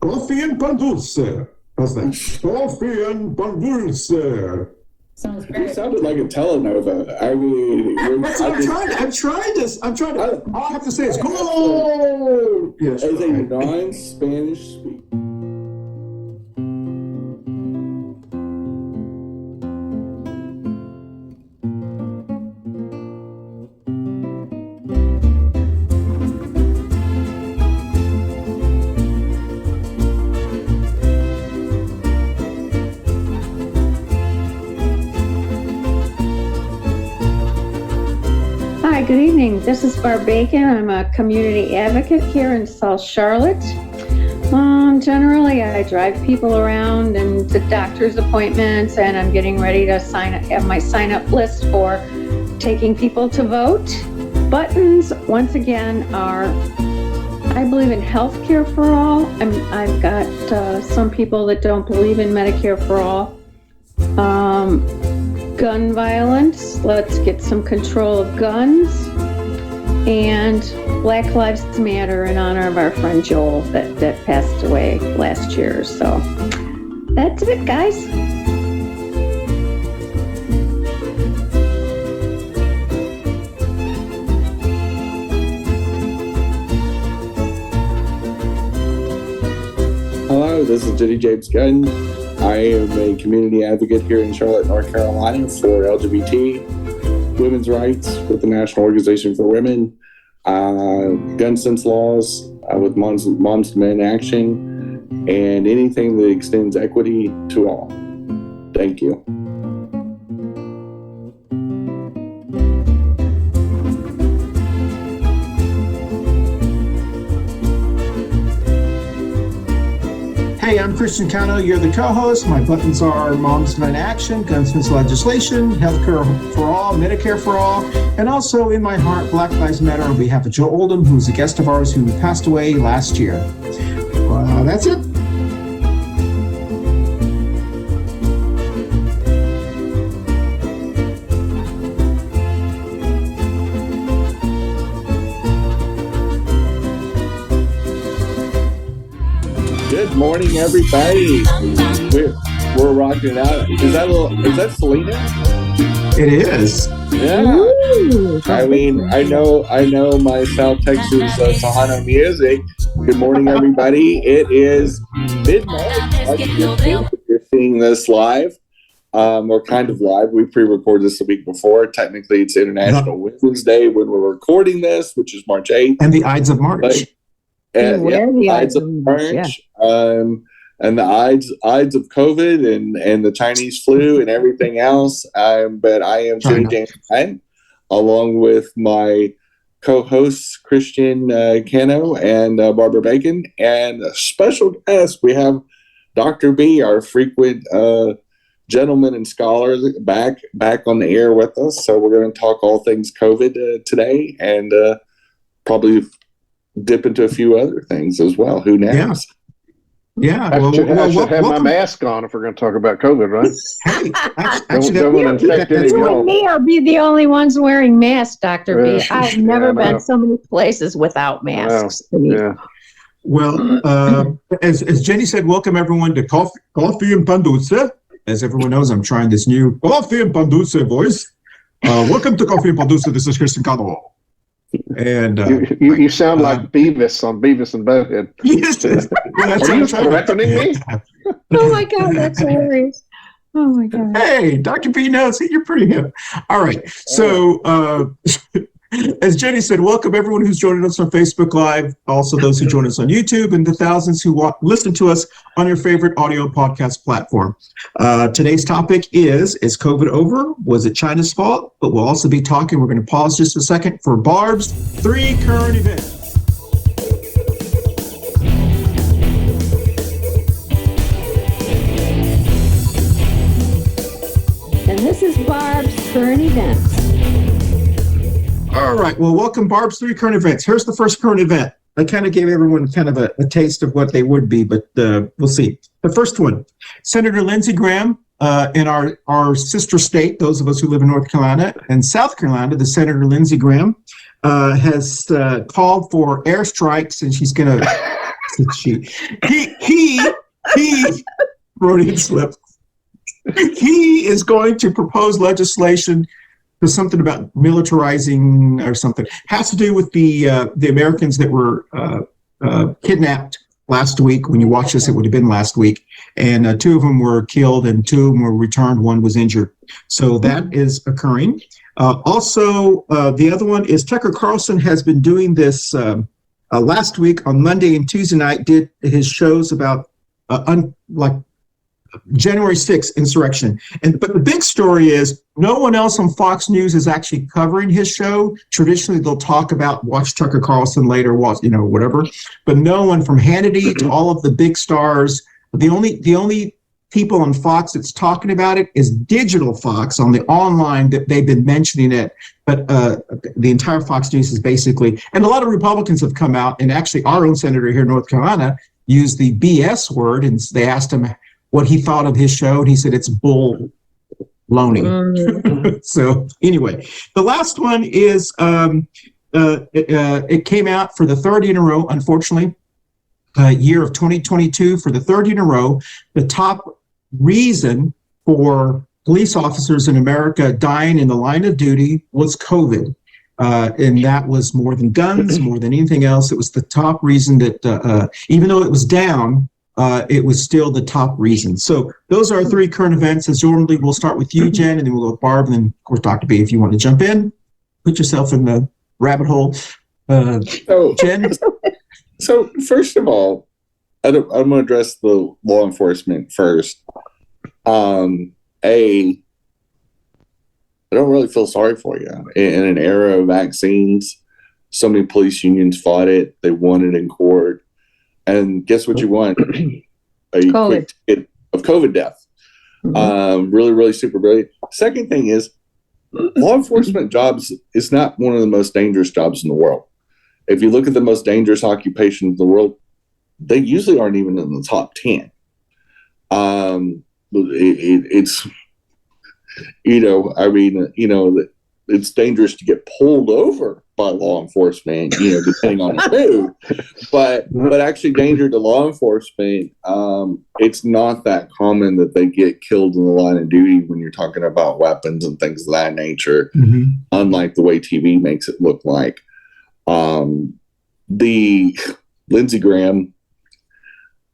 Coffee Pan Dulce. How's that? Coffee Pan Dulce. Sounds great. You sounded like a telenova. I mean, I'm trying to. All I have to say is go. Yes, as a non-Spanish speaker. Hi, good evening. This is Barb Bacon. I'm a community advocate here in South Charlotte. Generally, I drive people around and to doctor's appointments, and I'm getting ready to have my sign-up list for taking people to vote. Buttons, once again, are, I believe in healthcare for all. I've got some people that don't believe in Medicare for all. Gun violence, let's get some control of guns, and Black Lives Matter in honor of our friend Joel that passed away last year. So that's it, guys. Hello, this is Jenny-Jaymes Gunn. I am a community advocate here in Charlotte, North Carolina for LGBT women's rights with the National Organization for Women, gun sense laws with Moms to Men Action, and anything that extends equity to all. Thank you. Hey, I'm Christian Cano. You're the co-host. My buttons are Moms to Men Action, gun sense legislation, healthcare for all, Medicare for all, and also in my heart, Black Lives Matter on behalf of Joe Oldham, who's a guest of ours who passed away last year. That's it. Good morning, everybody. We're rocking it out. Is that Selena? It is. Yeah. Ooh, I mean, I know my South Texas Tejano music. Good morning, everybody. It is midnight. You're seeing this live, or kind of live. We pre-recorded this the week before. Technically, it's International Women's Day when we're recording this, which is March 8th. And the Ides of March. The Ides of March, and the Ides of COVID and the Chinese flu and everything else. But I am Jenny-Jaymes Gunn, along with my co-hosts Christian Cano and Barb Bacon, and a special guest. We have Dr. B, our frequent gentleman and scholar, back on the air with us. So we're going to talk all things COVID today, and probably dip into a few other things as well. Who knows? Yeah. I should have my mask on if we're going to talk about COVID, right? Hey, You and me are be the only ones wearing masks, Dr. B. I've never been so many places without masks. Yeah. Well, as Jenny said, welcome everyone to Coffee and Pan Dulce. As everyone knows, I'm trying this new Coffee and Pan Dulce voice. Welcome to Coffee and Pan Dulce. This is Christian Cano. And you sound like Beavis on Beavis and Butthead. Yes, are you threatening me? Oh my God, that's hilarious. Oh my God. Hey, Dr. B knows you're pretty hip. All right. So as Jenny said, welcome everyone who's joining us on Facebook Live, also those who join us on YouTube, and the thousands who listen to us on your favorite audio podcast platform. Today's topic is COVID over? Was it China's fault? But we'll also be talking, we're going to pause just a second for Barb's 3 current events. And this is Barb's current events. All right. Well, welcome, Barb's 3 current events. Here's the first current event. I kind of gave everyone kind of a taste of what they would be, but we'll see. The first one, Senator Lindsey Graham in our sister state, those of us who live in North Carolina and South Carolina, the Senator Lindsey Graham has called for airstrikes, and she's going to He Freudian slip. He is going to propose legislation for something about militarizing or something. Has to do with the Americans that were kidnapped last week. When you watch this, it would have been last week. And 2 of them were killed and 2 of them were returned. 1 was injured. So that is occurring. Also, the other one is Tucker Carlson has been doing this last week on Monday and Tuesday night, did his shows about January 6th insurrection. But the big story is no one else on Fox News is actually covering his show. Traditionally, they'll talk about watch Tucker Carlson later, watch, whatever. But no one from Hannity to all of the big stars. The only people on Fox that's talking about it is Digital Fox on the online that they've been mentioning it. But the entire Fox News is basically, and a lot of Republicans have come out, and actually our own senator here in North Carolina used the BS word, and they asked him what he thought of his show, and he said it's bull loney. So anyway, the last one is it came out for the third year in a row, unfortunately, year of 2022, for the third year in a row, the top reason for police officers in America dying in the line of duty was COVID. And that was more than guns, more than anything else. It was the top reason that even though it was down, it was still the top reason. So those are 3 current events. As normally, we'll start with you, Jen, and then we'll go with Barb, and then, of course, Dr. B, if you want to jump in, put yourself in the rabbit hole. Jen? So, first of all, I'm going to address the law enforcement first. I don't really feel sorry for you. In an era of vaccines, so many police unions fought it. They won it in court. And guess what you want? A quick ticket of COVID death. Really, really super brilliant. Second thing is, law enforcement jobs is not one of the most dangerous jobs in the world. If you look at the most dangerous occupations in the world, they usually aren't even in the top 10. It's, it's dangerous to get pulled over by law enforcement, depending on the mood. But actually, danger to law enforcement, it's not that common that they get killed in the line of duty when you're talking about weapons and things of that nature, unlike the way TV makes it look like. The Lindsey Graham,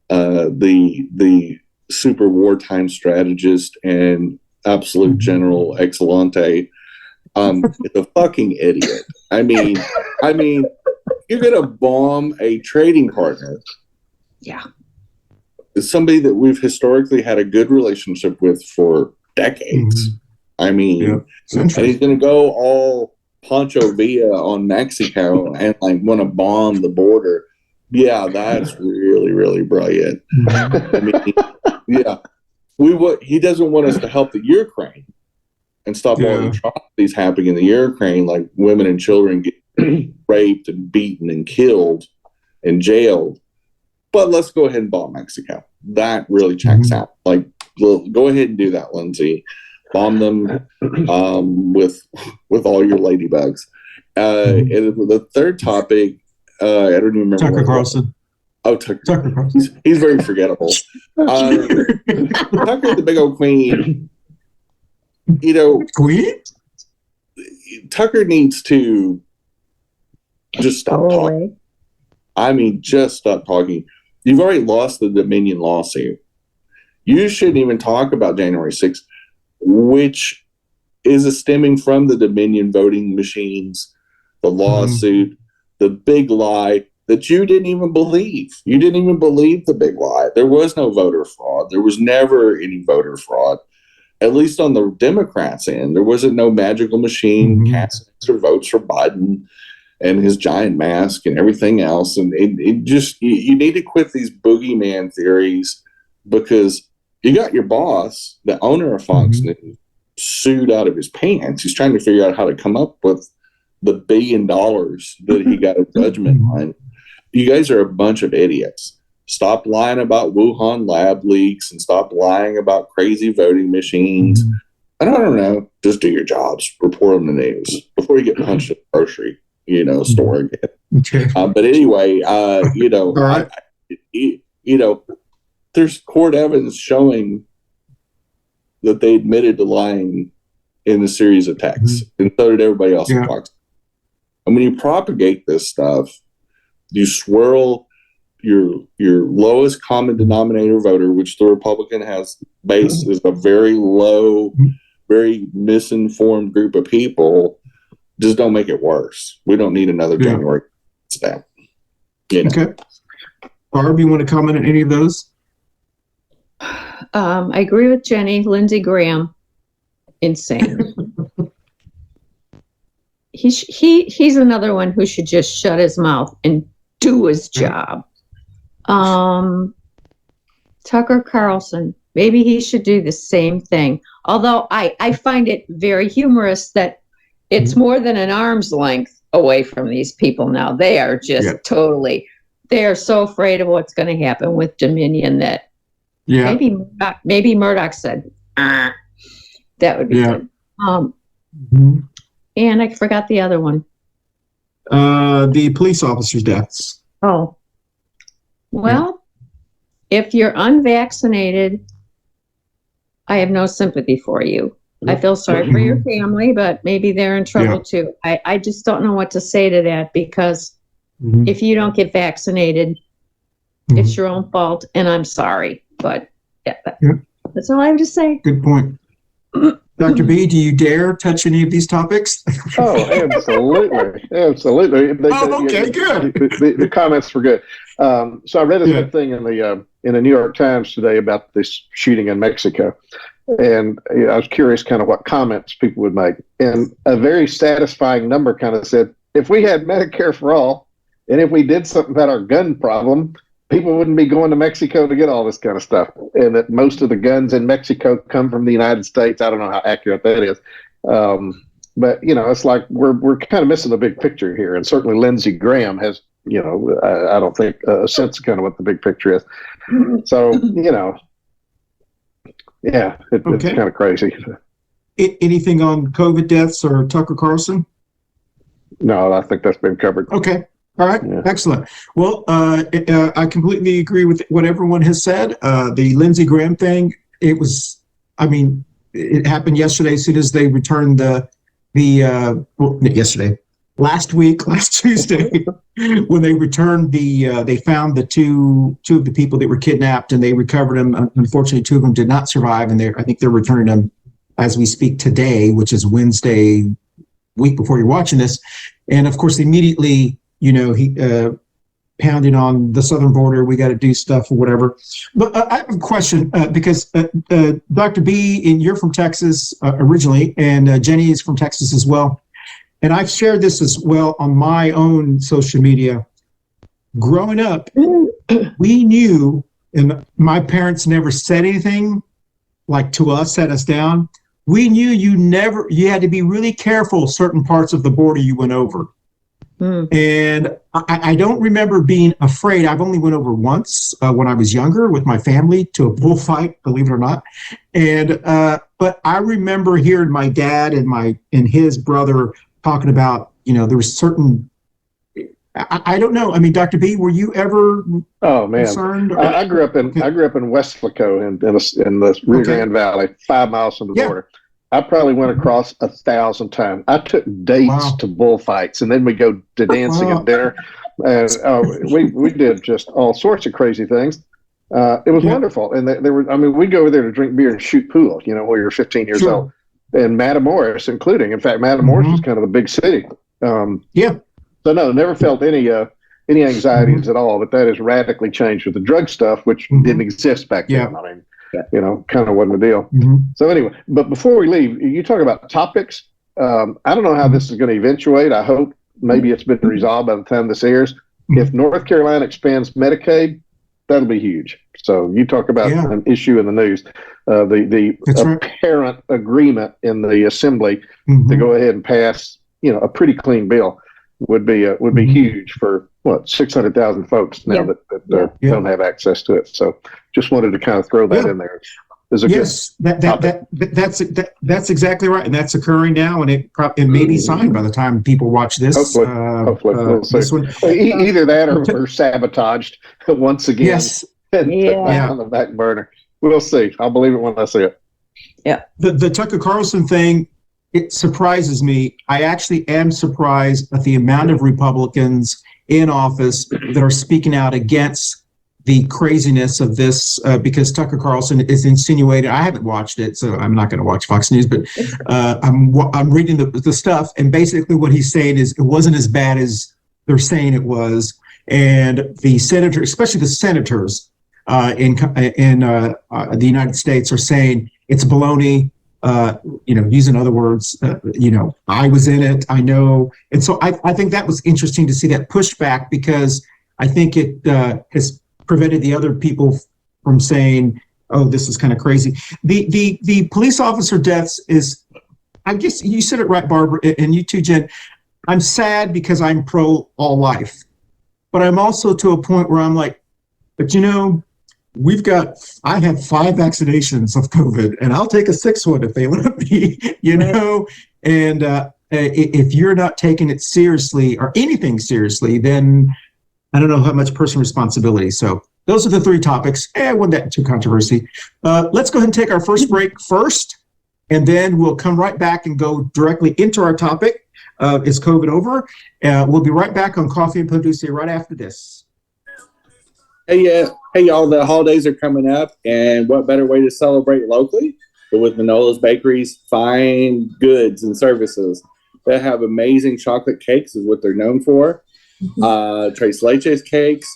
the super wartime strategist and absolute general excellente, is a fucking idiot. I mean, you're gonna bomb a trading partner. Yeah. It's somebody that we've historically had a good relationship with for decades. I mean, and he's gonna go all Pancho Villa on Mexico and want to bomb the border. Yeah, that's really, really brilliant. I mean, yeah, he doesn't want us to help the Ukraine and stop all the atrocities happening in the Ukraine, like women and children get raped and beaten and killed and jailed. But let's go ahead and bomb Mexico. That really checks out. Like, go ahead and do that, Lindsay. Bomb them with all your ladybugs. And the third topic, I don't even remember. Tucker Carlson. Oh, Tucker Carlson. He's very forgettable. Tucker, the big old queen. Queen? Tucker needs to just stop talking. I mean, just stop talking. You've already lost the Dominion lawsuit. You shouldn't even talk about January 6th, which is stemming from the Dominion voting machines, the lawsuit, the big lie that you didn't even believe. You didn't even believe the big lie. There was no voter fraud. There was never any voter fraud. At least on the Democrats' end, there wasn't no magical machine casting extra votes for Biden and his giant mask and everything else. And it just, you need to quit these boogeyman theories, because you got your boss, the owner of Fox News, sued out of his pants. He's trying to figure out how to come up with the $1 billion that he got a judgment on. You guys are a bunch of idiots. Stop lying about Wuhan lab leaks and stop lying about crazy voting machines. I don't know. Just do your jobs. Report on the news before you get punched at the grocery, store again. But anyway, right. there's court evidence showing that they admitted to lying in the series of texts, and so did everybody else in Fox. And when you propagate this stuff, you swirl your lowest common denominator voter, which the Republican has based is a very low, very misinformed group of people. Just don't make it worse. We don't need another January stamp. Okay. Barb, you want to comment on any of those? I agree with Jenny. Lindsey Graham, insane. He's another one who should just shut his mouth and do his job. Tucker Carlson, maybe he should do the same thing. Although I find it very humorous that it's more than an arm's length away from these people now. They are just they are so afraid of what's going to happen with Dominion that maybe Murdoch said, that would be good. And I forgot the other one. The police officers' deaths. Oh. Well, if you're unvaccinated, I have no sympathy for you. I feel sorry for your family, but maybe they're in trouble too. I just don't know what to say to that, because if you don't get vaccinated, it's your own fault, and I'm sorry. But that's all I have to say. Good point. Dr. B, do you dare touch any of these topics? Oh, absolutely. Absolutely. Okay, good. The comments were good. So I read a good thing in the New York Times today about this shooting in Mexico. And I was curious kind of what comments people would make. And a very satisfying number kind of said, if we had Medicare for all, and if we did something about our gun problem, people wouldn't be going to Mexico to get all this kind of stuff. And that most of the guns in Mexico come from the United States. I don't know how accurate that is. But, it's like we're kind of missing the big picture here. And certainly Lindsey Graham has, I don't think a sense of kind of what the big picture is. So, it's kind of crazy. Anything on COVID deaths or Tucker Carlson? No, I think that's been covered. Okay. All right. Yeah. Excellent. Well, I completely agree with what everyone has said. The Lindsey Graham thing, it happened yesterday as soon as they returned last Tuesday, when they returned they found the two of the people that were kidnapped, and they recovered them. Unfortunately, two of them did not survive, and I think they're returning them as we speak today, which is Wednesday, week before you're watching this. And of course, immediately, he pounding on the southern border. We got to do stuff or whatever. But I have a question because Dr. B, and you're from Texas originally, and Jenny is from Texas as well. And I've shared this as well on my own social media. Growing up, we knew, and my parents never said anything like to us, set us down. We knew you had to be really careful certain parts of the border you went over. And I don't remember being afraid. I've only went over once when I was younger with my family to a bullfight, believe it or not. And but I remember hearing my dad and his brother talking about, there was certain. I don't know. I mean, Dr. B, were you ever concerned? I grew up in Westlaco in the Rio Grande Valley, 5 miles from the border. I probably went across 1,000 times. I took dates to bullfights, and then we go to dancing and dinner. And we did just all sorts of crazy things. It was wonderful. And we'd go over there to drink beer and shoot pool, while you're 15 years old. And Matamoros including. In fact, Matamoros is kind of a big city. So no, never felt any anxieties at all, but that has radically changed with the drug stuff, which didn't exist back then. I mean, kind of wasn't the deal. So anyway, but before we leave, you talk about topics. I don't know how this is going to eventuate. I hope maybe it's been resolved by the time this airs. If North Carolina expands Medicaid, that'll be huge. So you talk about an issue in the news, the apparent agreement in the assembly to go ahead and pass, a pretty clean bill would be huge for 600,000 folks now that don't have access to it. So just wanted to kind of throw that in there. is a yes, that's exactly right, and that's occurring now, and it may be signed by the time people watch this. Hopefully, we'll see. This one. Either that or sabotaged once again. Yes, and put back on the back burner. We'll see. I'll believe it when I see it. Yeah. The Tucker Carlson thing, it surprises me. I actually am surprised at the amount of Republicans in office that are speaking out against the craziness of this, because Tucker Carlson is insinuating. I haven't watched it, so I'm not going to watch Fox News, but I'm reading the stuff, and basically what he's saying is it wasn't as bad as they're saying it was, and the senators, especially the senators in the United States, are saying it's baloney. Using other words, I was in it, I know. And so I think that was interesting to see that pushback, because I think it has prevented the other people from saying, oh, this is kind of crazy. The police officer deaths is, I guess you said it right, Barbara, and you too, Jen. I'm sad because I'm pro all life, but I'm also to a point where I'm like, but I have 5 vaccinations of COVID, and I'll take a 6th one if they let me, and if you're not taking it seriously or anything seriously, then I don't know how much personal responsibility. So those are the 3 topics. I wasn't that too controversy. Let's go ahead and take our first break first, and then we'll come right back and go directly into our topic. Is COVID over? We'll be right back on Coffee Pan Dulce right after this. Hey, y'all, the holidays are coming up, and what better way to celebrate locally than with Manolo's Bakery's fine goods and services. They have amazing chocolate cakes is what they're known for. Tres Leches cakes,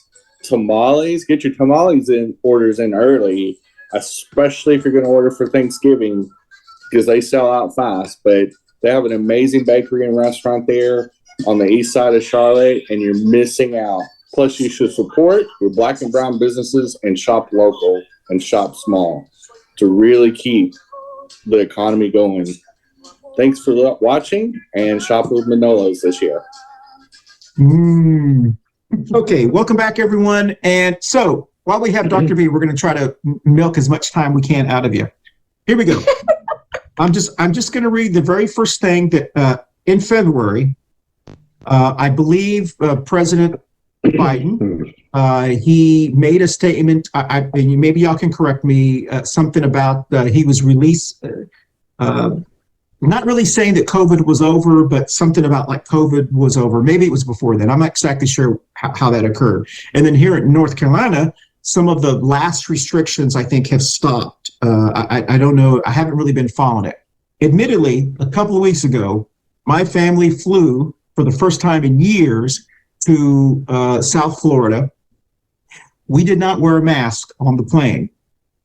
tamales. Get your tamales orders in early, especially if you're going to order for Thanksgiving, because they sell out fast. But they have an amazing bakery and restaurant there on the east side of Charlotte, and you're missing out. Plus, you should support your Black and brown businesses and shop local and shop small to really keep the economy going. Thanks for watching, and shop with Manolo's this year. Okay, welcome back, everyone. And so while we have Dr. B, we're going to try to milk as much time we can out of you. Here we go. I'm just going to read the very first thing that in February, I believe President Biden, he made a statement. Maybe y'all can correct me. Something about he was released. Not really saying that COVID was over, but something about like COVID was over. Maybe it was before then. I'm not exactly sure how that occurred. And then here in North Carolina, some of the last restrictions I think have stopped. I don't know. I haven't really been following it. Admittedly, a couple of weeks ago, my family flew for the first time in years to South Florida. We did not wear a mask on the plane.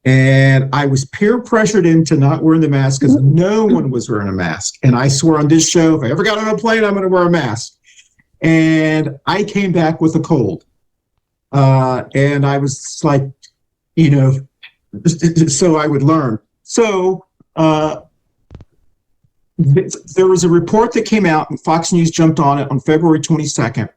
And I was peer pressured into not wearing the mask because no one was wearing a mask. And I swore on this show, if I ever got on a plane, I'm going to wear a mask. And I came back with a cold. And I was like, so I would learn. So there was a report that came out, and Fox News jumped on it on February 22nd,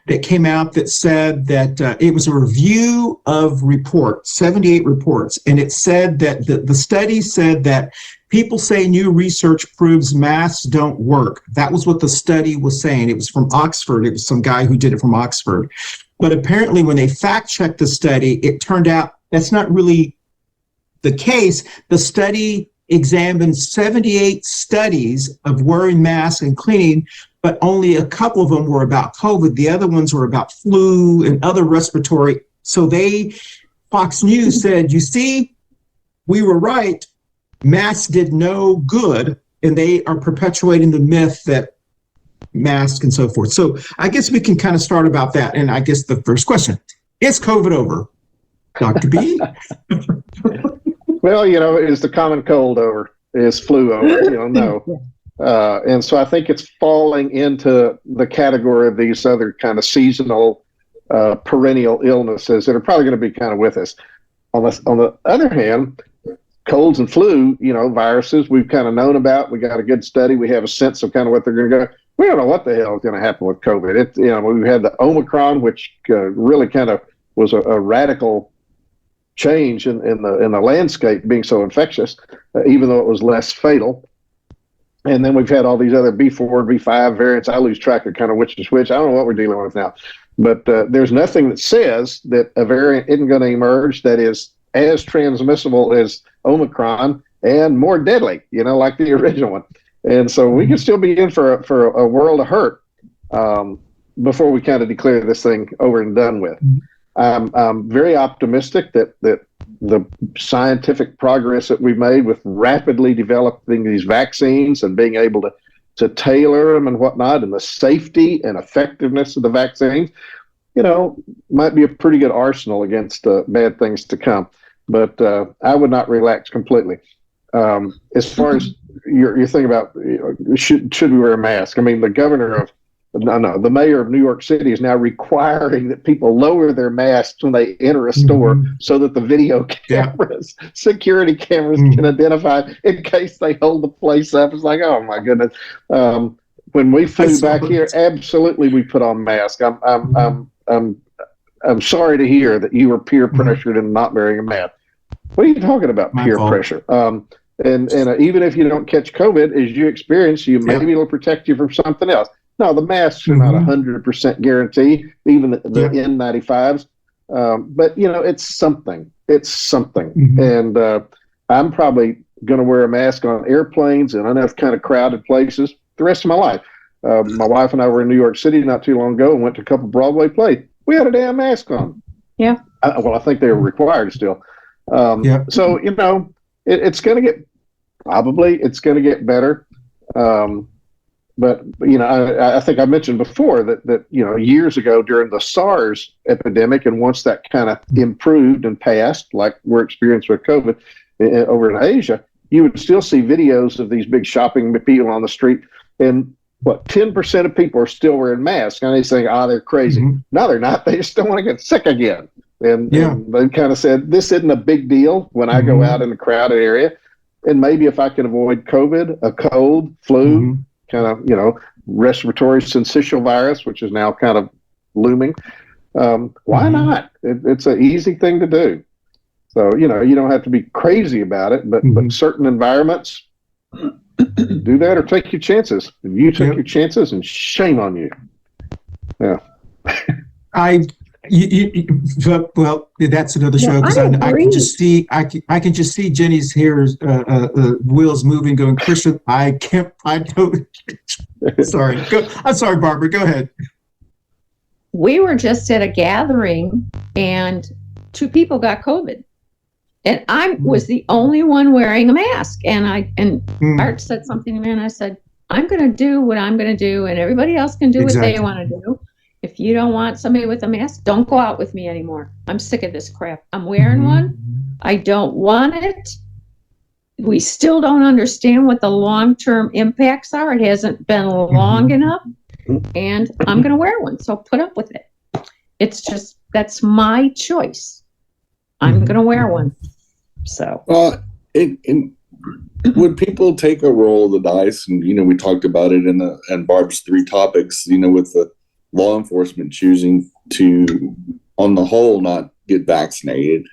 that came out that said that it was a review of reports, 78 reports, and it said that the study said that people say new research proves masks don't work. That was what the study was saying. It was from Oxford. It was some guy who did it from Oxford. But apparently when they fact-checked the study, it turned out that's not really the case. The study examined 78 studies of wearing masks and cleaning, but only a couple of them were about COVID. The other ones were about flu and other respiratory. So Fox News said, you see, we were right. Masks did no good, and they are perpetuating the myth that masks and so forth. So I guess we can kind of start about that. And I guess the first question, is COVID over? Dr. B? Well, is the common cold over? Is flu over? No. And so I think it's falling into the category of these other kind of seasonal, perennial illnesses that are probably going to be kind of with us. On the other hand, colds and flu, viruses we've kind of known about. We got a good study. We have a sense of kind of what they're going to go. We don't know what the hell is going to happen with COVID. We had the Omicron, which really kind of was a radical change in the landscape being so infectious, even though it was less fatal. And then we've had all these other B4 and B5 variants. I lose track of kind of which is which. I don't know what we're dealing with now. But there's nothing that says that a variant isn't going to emerge that is as transmissible as Omicron and more deadly, like the original one. And so we could still be in for a world of hurt before we kind of declare this thing over and done with. I'm very optimistic that the scientific progress that we've made with rapidly developing these vaccines and being able to tailor them and whatnot, and the safety and effectiveness of the vaccines, might be a pretty good arsenal against bad things to come. But I would not relax completely. As far as your thing about should we wear a mask? I mean, the mayor of New York City is now requiring that people lower their masks when they enter a store so that the video cameras, security cameras can identify in case they hold the place up. It's like, oh my goodness. When we flew back here, absolutely we put on masks. I'm sorry to hear that you were peer pressured into not wearing a mask. What are you talking about, peer pressure? And even if you don't catch COVID, as you experience, maybe it'll protect you from something else. No, the masks are not 100% guarantee, even the N95s. But, it's something. It's something. And I'm probably going to wear a mask on airplanes and enough kind of crowded places the rest of my life. My wife and I were in New York City not too long ago and went to a couple Broadway plays. We had a damn mask on. Yeah. I think they were required still. So, it's going to get better. But, I think I mentioned before that years ago during the SARS epidemic, and once that kind of improved and passed, like we're experiencing with COVID over in Asia, you would still see videos of these big shopping people on the street. And 10% of people are still wearing masks. And they say, they're crazy. No, they're not. They just don't want to get sick again. And they kind of said, this isn't a big deal when I go out in a crowded area. And maybe if I can avoid COVID, a cold, flu, kind of, respiratory syncytial virus, which is now kind of looming. Why not? It's an easy thing to do. So, you don't have to be crazy about it, but certain environments, do that or take your chances. You took your chances, and shame on you. Yeah. Well, that's another show, because I can just see Jenny's hair's wheels moving, going, Christian, I don't. Sorry. I'm sorry, Barbara. Go ahead. We were just at a gathering, and 2 people got COVID, and I was the only one wearing a mask. And Art said something to me, and I said, I'm going to do what I'm going to do, and everybody else can do what they want to do. If you don't want somebody with a mask, don't go out with me anymore. I'm sick of this crap. I'm wearing one. I don't want it. We still don't understand what the long-term impacts are. It hasn't been long enough, and I'm going to wear one. So put up with it. It's just, that's my choice. I'm going to wear one. So. Would people take a roll of the dice? And, we talked about it in Barb's 3 topics, with the law enforcement choosing to, on the whole, not get vaccinated.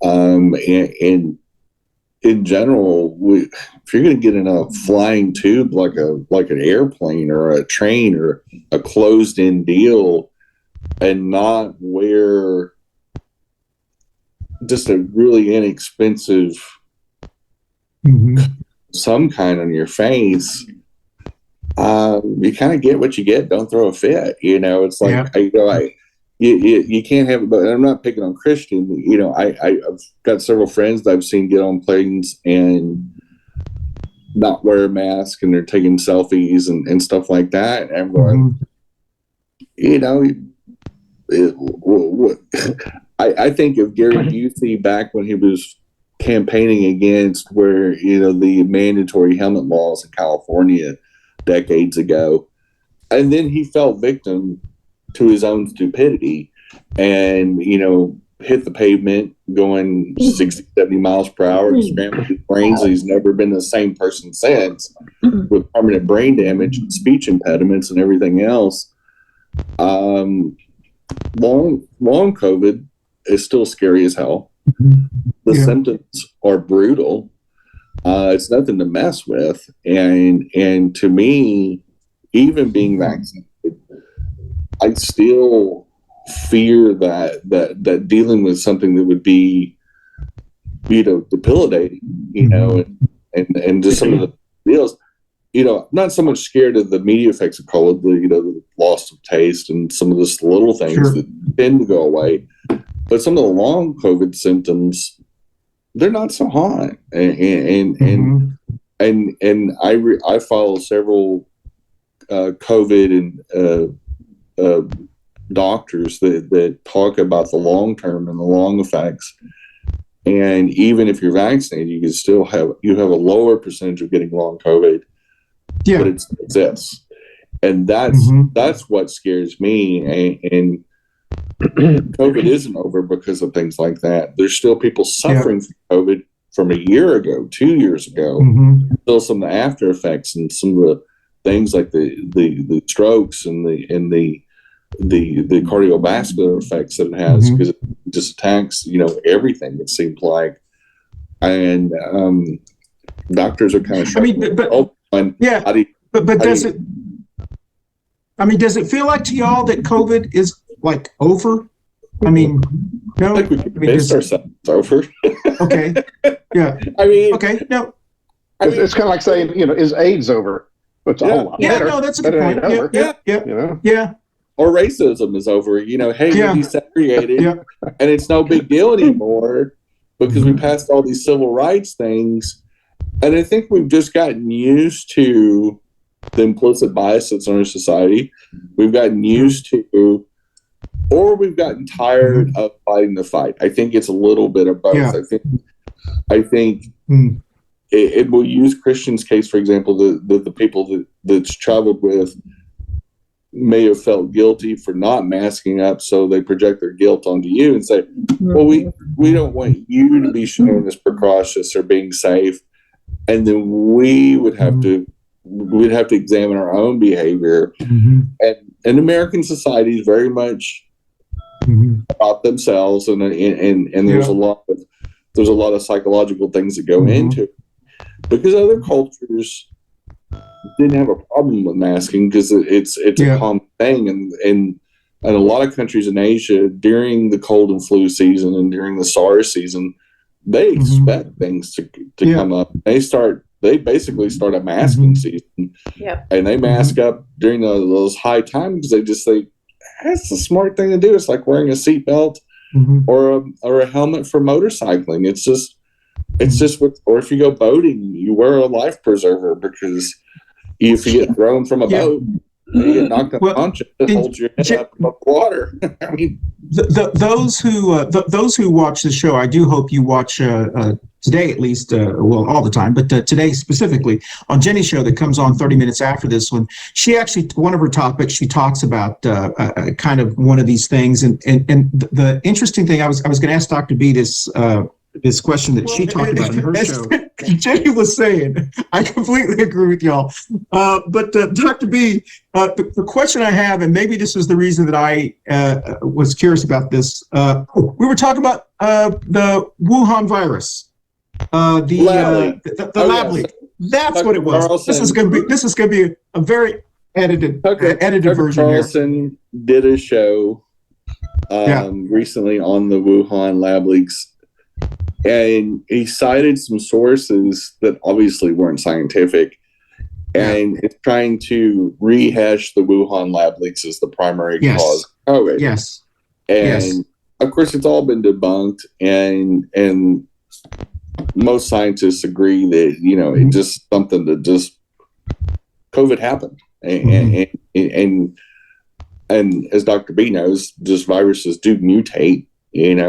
And in general, if you're going to get in a flying tube like an airplane or a train or a closed-in deal, and not wear just a really inexpensive some kind on your face, you kind of get what you get. Don't throw a fit. It's like, you can't have it. But I'm not picking on Christian. I've got several friends that I've seen get on planes and not wear a mask, and they're taking selfies and stuff like that. And I'm going, I think of Gary Busey back when he was campaigning against the mandatory helmet laws in California decades ago, and then he fell victim to his own stupidity and hit the pavement going 60, 70 miles per hour, scrambled his brains. He's never been the same person since, with permanent brain damage and speech impediments and everything else. Long COVID is still scary as hell. The symptoms are brutal. It's nothing to mess with. And to me, even being vaccinated, I still fear that dealing with something that would be, debilitating, and just some of the deals, I'm not so much scared of the immediate effects of COVID, the loss of taste and some of the little things that tend to go away, but some of the long COVID symptoms, they're not so hot. And I follow several COVID and doctors that talk about the long term and the long effects. And even if you're vaccinated, you can still have a lower percentage of getting long COVID, but it exists. And that's what scares me. And COVID isn't over because of things like that. There's still people suffering from COVID from a year ago, 2 years ago. Still some of the after effects and some of the things like the strokes and the cardiovascular effects that it has, because it just attacks, everything, it seems like. And doctors are kind of does it feel like to y'all that COVID is like over? I mean, no. I think we can convince ourselves it's over. Okay. Yeah. Okay. No. It's kind of like saying, is AIDS over? It's a whole lot better. No, that's a good point. Yeah. Or racism is over. Hey, we're desegregated, and it's no big deal anymore because we passed all these civil rights things. And I think we've just gotten used to the implicit bias that's in our society. We've gotten used to, or we've gotten tired of fighting the fight. I think it's a little bit of both. I think it will use Christian's case, for example, the people that's traveled with may have felt guilty for not masking up, so they project their guilt onto you and say, well, we don't want you to be showing as precautious or being safe. And then we'd have to examine our own behavior. And American society is very much about themselves, and there's a lot of psychological things that go into it, because other cultures didn't have a problem with masking because it's a common thing, and a lot of countries in Asia during the cold and flu season and during the SARS season, they expect things to come up. They basically start a masking season, and they mask up during those high times because they just think that's the smart thing to do. It's like wearing a seatbelt or a helmet for motorcycling. It's just or if you go boating, you wear a life preserver, because if you get thrown from a boat, you get knocked unconscious, it holds your head up above water. I mean, those who watch the show, I do hope you watch today, at least, all the time, but today specifically on Jenny's show that comes on 30 minutes after this one. She actually, one of her topics, she talks about kind of one of these things, and the interesting thing, I was going to ask Dr. B this question that she talked about in her show. Jenny was saying, I completely agree with y'all. But Dr. B, the question I have, and maybe this is the reason that I was curious about this. We were talking about the Wuhan virus, the lab leak. That's what it was. Carlson. This is going to be a very edited version Carlson here. Did a show recently on the Wuhan lab leaks. And he cited some sources that obviously weren't scientific, and it's trying to rehash the Wuhan lab leaks as the primary cause of COVID. Yes. And of course, it's all been debunked, and most scientists agree that it's just something that just COVID happened, and as Dr. B knows, just viruses do mutate. And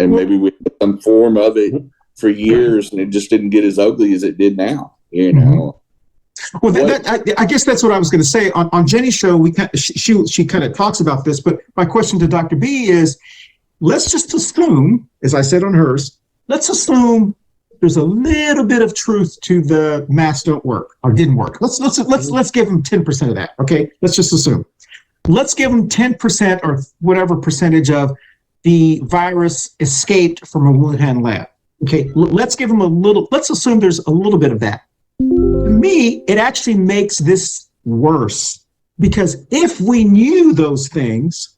maybe we had some form of it for years, and it just didn't get as ugly as it did now. Well, I guess that's what I was going to say. On Jenny's show, she kind of talks about this, but my question to Dr. B is, let's just assume, as I said on hers, let's assume there's a little bit of truth to the masks don't work or didn't work. Let's give them 10% of that. Okay, let's just assume. Let's give them 10% or whatever percentage of the virus escaped from a Wuhan lab. Okay, let's give them let's assume there's a little bit of that. To me, it actually makes this worse, because if we knew those things,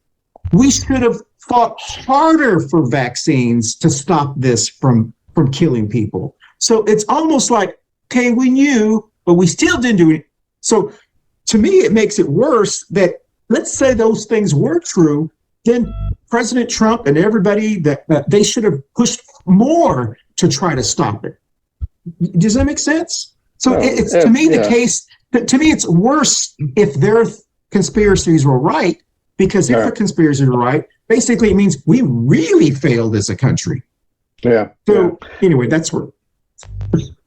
we should have fought harder for vaccines to stop this from killing people. So it's almost like, okay, we knew, but we still didn't do it. So to me, it makes it worse that, let's say those things were true, then President Trump and everybody, that they should have pushed more to try to stop it. Does that make sense? So it's to me the case. To me, it's worse if their conspiracies were right, because if the conspiracies are right, basically it means we really failed as a country. Yeah. So anyway, that's where.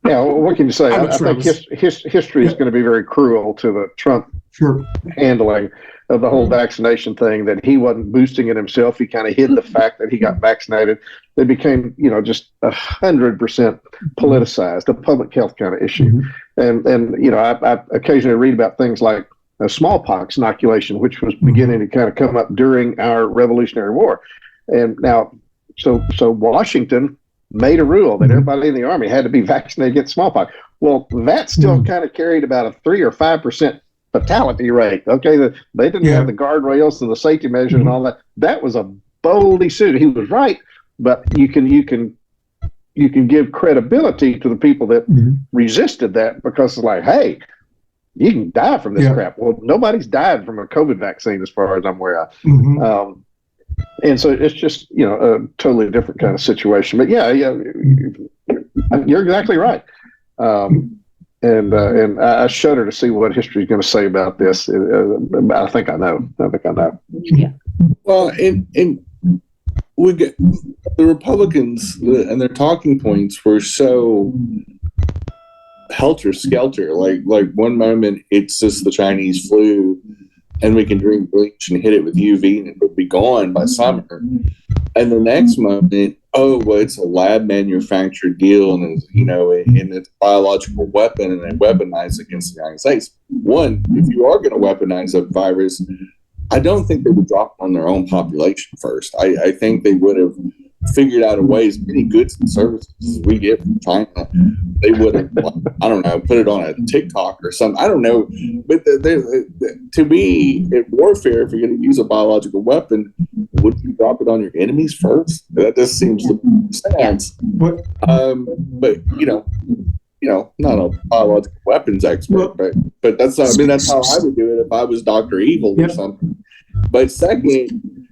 Yeah, well, what can you say? I think history is going to be very cruel to the Trump handling of the whole vaccination thing, that he wasn't boosting it himself. He kind of hid the fact that he got vaccinated. They became, just 100% politicized, a public health kind of issue. And I occasionally read about things like smallpox inoculation, which was beginning to kind of come up during our Revolutionary War. And now, so Washington made a rule that everybody in the Army had to be vaccinated against smallpox. Well, that still kind of carried about a 3 or 5% fatality rate. Okay, they didn't have the guardrails and the safety measures and all that. That was a bold decision. He was right, but you can give credibility to the people that resisted that, because it's like, hey, you can die from this crap. Well, nobody's died from a COVID vaccine as far as I'm aware of. And so it's just, a totally different kind of situation. But yeah, you're exactly right. And I shudder to see what history is going to say about this. I think I know. Yeah. Well, and we get the Republicans and their talking points were so helter skelter. Like one moment it's just the Chinese flu, and we can drink bleach and hit it with UV and it would be gone by summer. And the next moment, it's a lab manufactured deal, and it's a biological weapon, and they weaponize it against the United States. One, if you are going to weaponize a virus, I don't think they would drop on their own population first. I think they would have figured out a way, as many goods and services as we get from China, they would have, I don't know, put it on a TikTok or something. I don't know. But to me, in warfare, if you're going to use a biological weapon, would you drop it on your enemies first? That just seems to make sense. But not a biological weapons expert, but that's how I would do it if I was Dr. Evil or something. But second,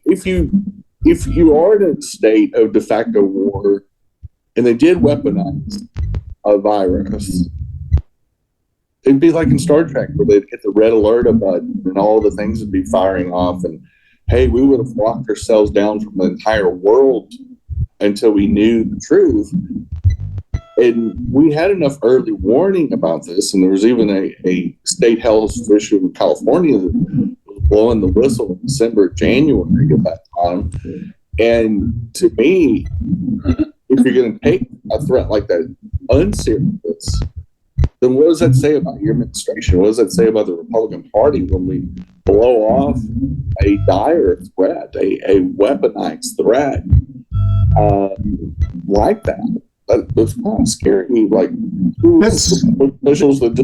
if you are in a state of de facto war and they did weaponize a virus, it'd be like in Star Trek where they'd hit the red alert button and all the things would be firing off, and hey, we would have locked ourselves down from the entire world until we knew the truth. And we had enough early warning about this, and there was even a state health official in California that was blowing the whistle in December, January at that time. And to me, if you're going to take a threat like that unserious, then what does that say about your administration? What does that say about the Republican Party when we blow off a dire threat, a weaponized threat like that? That's kind of scary. Like, officials that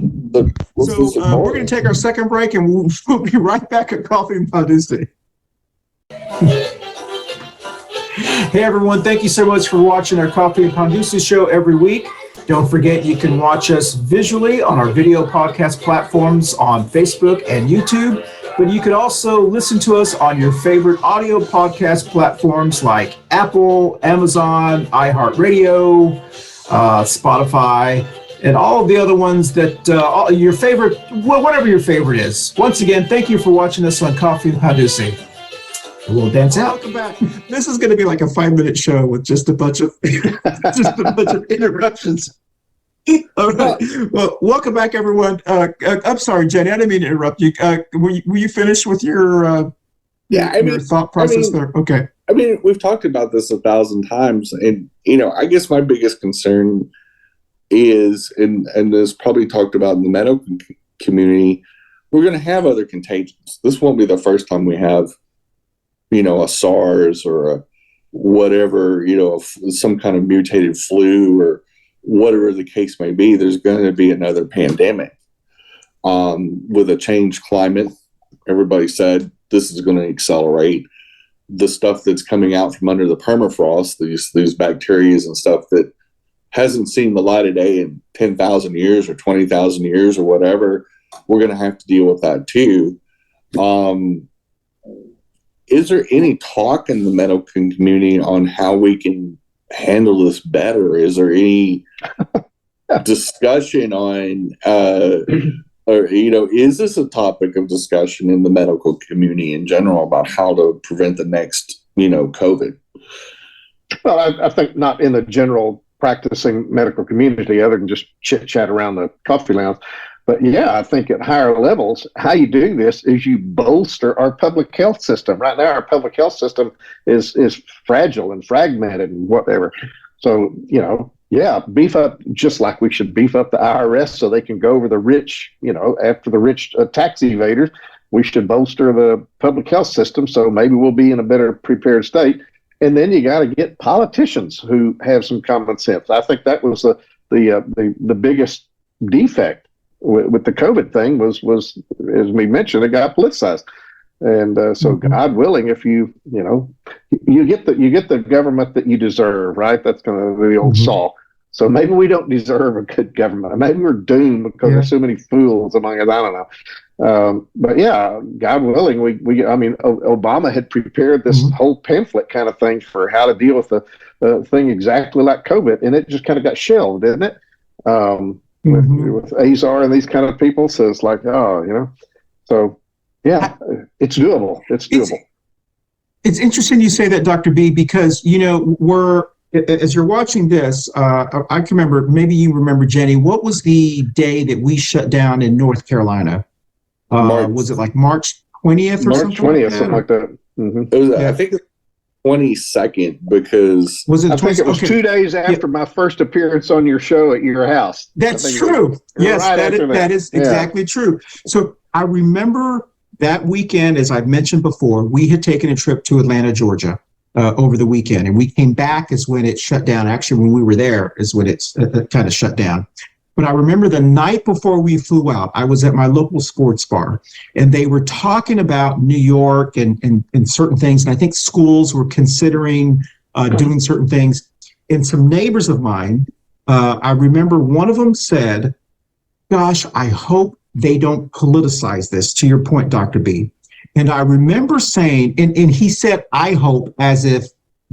so we're going to take our second break, and we'll be right back at Coffee Pan Dulce. Hey everyone, thank you so much for watching our Coffee Pan Dulce show every week. Don't forget you can watch us visually on our video podcast platforms on Facebook and YouTube, but you can also listen to us on your favorite audio podcast platforms like Apple, Amazon, iHeartRadio, Spotify, and all of the other ones that your favorite, whatever your favorite is. Once again, thank you for watching us on Coffee Pan Dulce. We'll dance out. Welcome back. This is going to be like a 5-minute show with just a bunch of interruptions. All right. Well, welcome back, everyone. I'm sorry, Jenny. I didn't mean to interrupt you. Were you finished with your your thought process there? Okay. I mean, we've talked about this 1,000 times, and I guess my biggest concern is, and this probably talked about in the medical community, we're going to have other contagions. This won't be the first time we have a SARS or a whatever, some kind of mutated flu or whatever the case may be, there's going to be another pandemic. With a changed climate, everybody said this is going to accelerate. The stuff that's coming out from under the permafrost, these bacteria and stuff that hasn't seen the light of day in 10,000 years or 20,000 years or whatever, we're going to have to deal with that too. Is there any talk in the medical community on how we can handle this better? Is there any discussion on, is this a topic of discussion in the medical community in general about how to prevent the next, COVID? Well, I think not in the general practicing medical community, other than just chit chat around the coffee lounge. But yeah, I think at higher levels, how you do this is you bolster our public health system. Right now, our public health system is fragile and fragmented and whatever. So, beef up, just like we should beef up the IRS so they can go over the rich, after the rich tax evaders. We should bolster the public health system so maybe we'll be in a better prepared state. And then you got to get politicians who have some common sense. I think that was the biggest defect with the COVID thing was, as we mentioned, it got politicized. And so God willing, if you get the government that you deserve, right? That's going to be the old saw. So maybe we don't deserve a good government. Maybe we're doomed because there's so many fools among us. I don't know. But yeah, God willing, Obama had prepared this whole pamphlet kind of thing for how to deal with the thing exactly like COVID. And it just kind of got shelved, didn't it? With Azar and these kind of people. So it's like, so yeah, it's doable. It's doable. It's interesting you say that, Dr. B, because, as you're watching this, I can remember, maybe you remember, Jenny, what was the day that we shut down in North Carolina? Was it like March 20th or March 20th, something like that. It was, I think, 22nd, because was it? I think it was 2 days after my first appearance on your show at your house. That's true. Yes, right that is exactly true. So I remember that weekend, as I've mentioned before, we had taken a trip to Atlanta, Georgia, over the weekend, and we came back is when it shut down. Actually, when we were there is when it's kind of shut down. But I remember the night before we flew out, I was at my local sports bar, and they were talking about New York and certain things. And I think schools were considering doing certain things. And some neighbors of mine, I remember one of them said, gosh, I hope they don't politicize this, to your point, Dr. B. And I remember saying, and he said, I hope, as if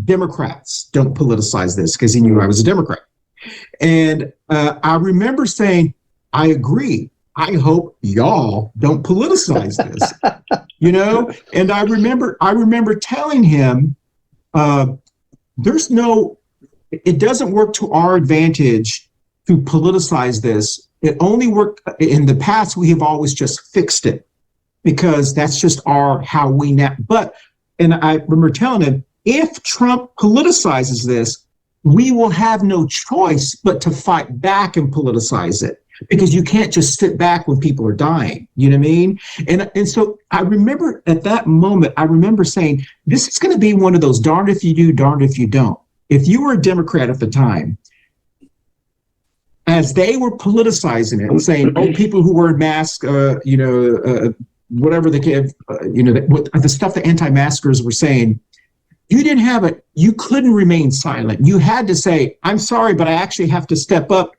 Democrats don't politicize this, because he knew I was a Democrat. And I remember saying, I agree. I hope y'all don't politicize this, And I remember telling him, it doesn't work to our advantage to politicize this. It only worked in the past. We have always just fixed it because that's just how we now. And I remember telling him, if Trump politicizes this, we will have no choice but to fight back and politicize it, because you can't just sit back when people are dying. You know what I mean? And so I remember at that moment, I remember saying, this is going to be one of those darned if you do, darned if you don't. If you were a Democrat at the time, as they were politicizing it and saying, people who wear masks, whatever they give, the stuff the anti-maskers were saying, you didn't have it. You couldn't remain silent. You had to say, I'm sorry, but I actually have to step up.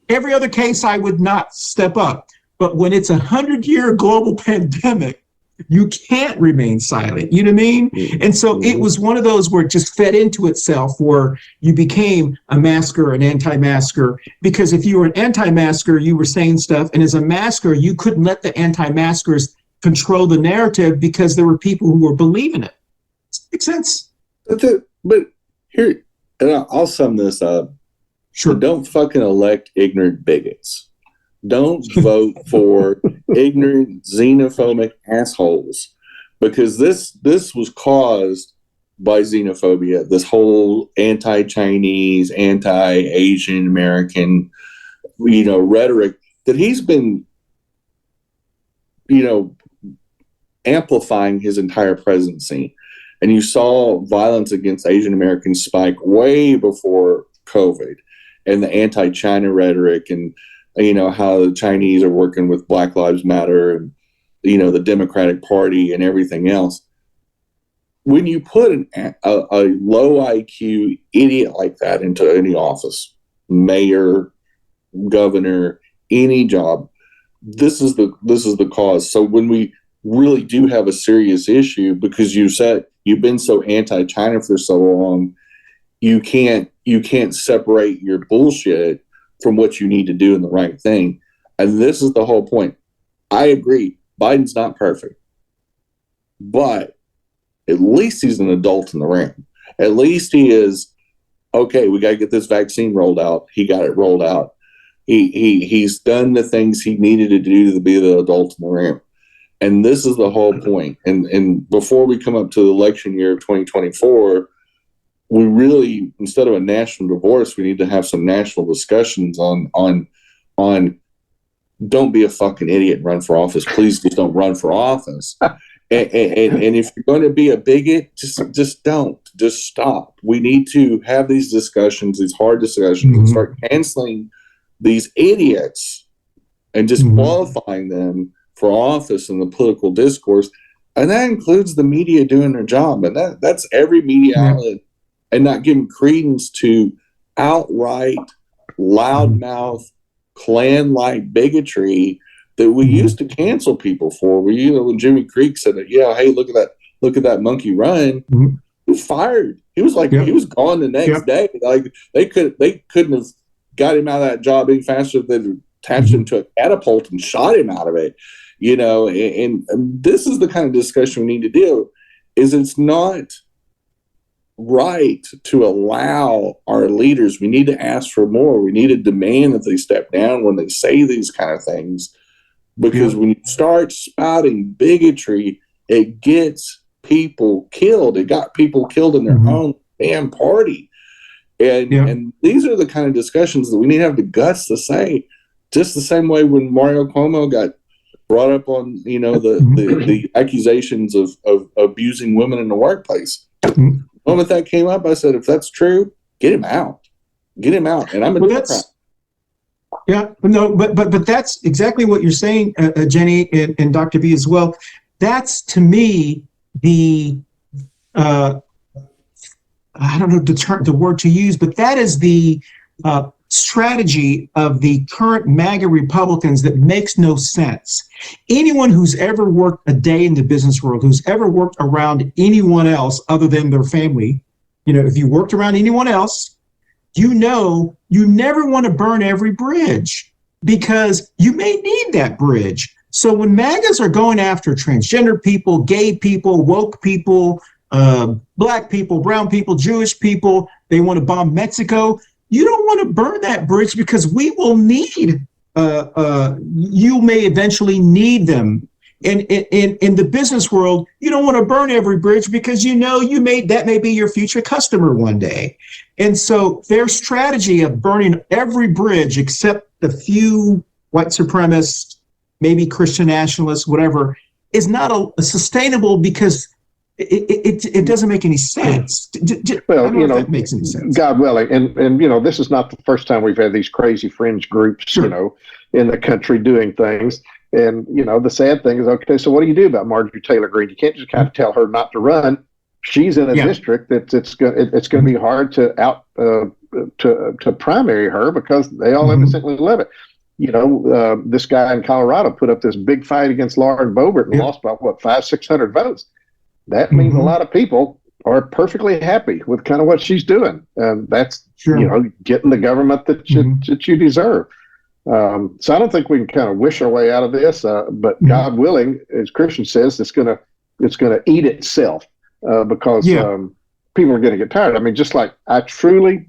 Every other case, I would not step up. But when it's 100-year global pandemic, you can't remain silent. You know what I mean? And so it was one of those where it just fed into itself, where you became a masker, an anti-masker, because if you were an anti-masker, you were saying stuff. And as a masker, you couldn't let the anti-maskers control the narrative because there were people who were believing it. Makes sense. But here, and I'll sum this up. Sure. Don't fucking elect ignorant bigots. Don't vote for ignorant, xenophobic assholes, because this was caused by xenophobia. This whole anti-Chinese, anti-Asian American, rhetoric that he's been, amplifying his entire presidency. And you saw violence against Asian Americans spike way before COVID, and the anti-China rhetoric, and how the Chinese are working with Black Lives Matter, and the Democratic Party and everything else. When you put a low IQ idiot like that into any office, mayor, governor, any job, this is the cause. So when we really do have a serious issue, because you've been so anti-China for so long, you can't separate your bullshit from what you need to do in the right thing. And this is the whole point. I agree, Biden's not perfect, but at least he's an adult in the room. At least he is, okay, we got to get this vaccine rolled out. He got it rolled out. He's done the things he needed to do to be the adult in the room. And this is the whole point. And before we come up to the election year of 2024, we really, instead of a national divorce, we need to have some national discussions on don't be a fucking idiot and run for office. Please just don't run for office. And if you're going to be a bigot, just don't. Just stop. We need to have these discussions, these hard discussions, and start canceling these idiots and disqualifying them for office in the political discourse. And that includes the media doing their job. And that's every media outlet, and not giving credence to outright, loudmouth, Klan-like bigotry that we used to cancel people for. When Jimmy Creek said that, hey, look at that monkey run, he was fired. He was he was gone the next day. Like they couldn't have got him out of that job any faster than attached him to a catapult and shot him out of it. And this is the kind of discussion we need to do. Is it's not right to allow our leaders. We need to ask for more. We need to demand that they step down when they say these kind of things. Because when you start spouting bigotry, it gets people killed. It got people killed in their own damn party. And these are the kind of discussions that we need to have the guts to say. Just the same way when Mario Cuomo got brought up on, the accusations of abusing women in the workplace. The moment that came up, I said, if that's true, get him out. Get him out. And I'm a Democrat. But that's exactly what you're saying, Jenny, and Dr. B as well. That's, to me, the I don't know the word to use, but that is the strategy of the current MAGA Republicans that makes no sense. Anyone who's ever worked a day in the business world, who's ever worked around anyone else other than their family, if you worked around anyone else, you never want to burn every bridge, because you may need that bridge. So when MAGAs are going after transgender people, gay people, woke people, Black people, brown people, Jewish people, they want to bomb Mexico, you don't want to burn that bridge, because we will need, you may eventually need them. And in the business world, you don't want to burn every bridge, because that may be your future customer one day. And so their strategy of burning every bridge except the few white supremacists, maybe Christian nationalists, whatever, is not a sustainable, because it doesn't make any sense. Well, that makes any sense. God willing, and this is not the first time we've had these crazy fringe groups, in the country doing things. And the sad thing is, okay, so what do you do about Marjorie Taylor Greene? You can't just kind of tell her not to run. She's in a district that it's going to be hard to to primary her, because they all innocently love it. This guy in Colorado put up this big fight against Lauren Boebert and lost by 500-600 votes. That means a lot of people are perfectly happy with kind of what she's doing, and that's getting the government that you deserve. So I don't think we can kind of wish our way out of this, but God willing, as Christian says, it's gonna eat itself, because people are going to get tired. I mean, just like I truly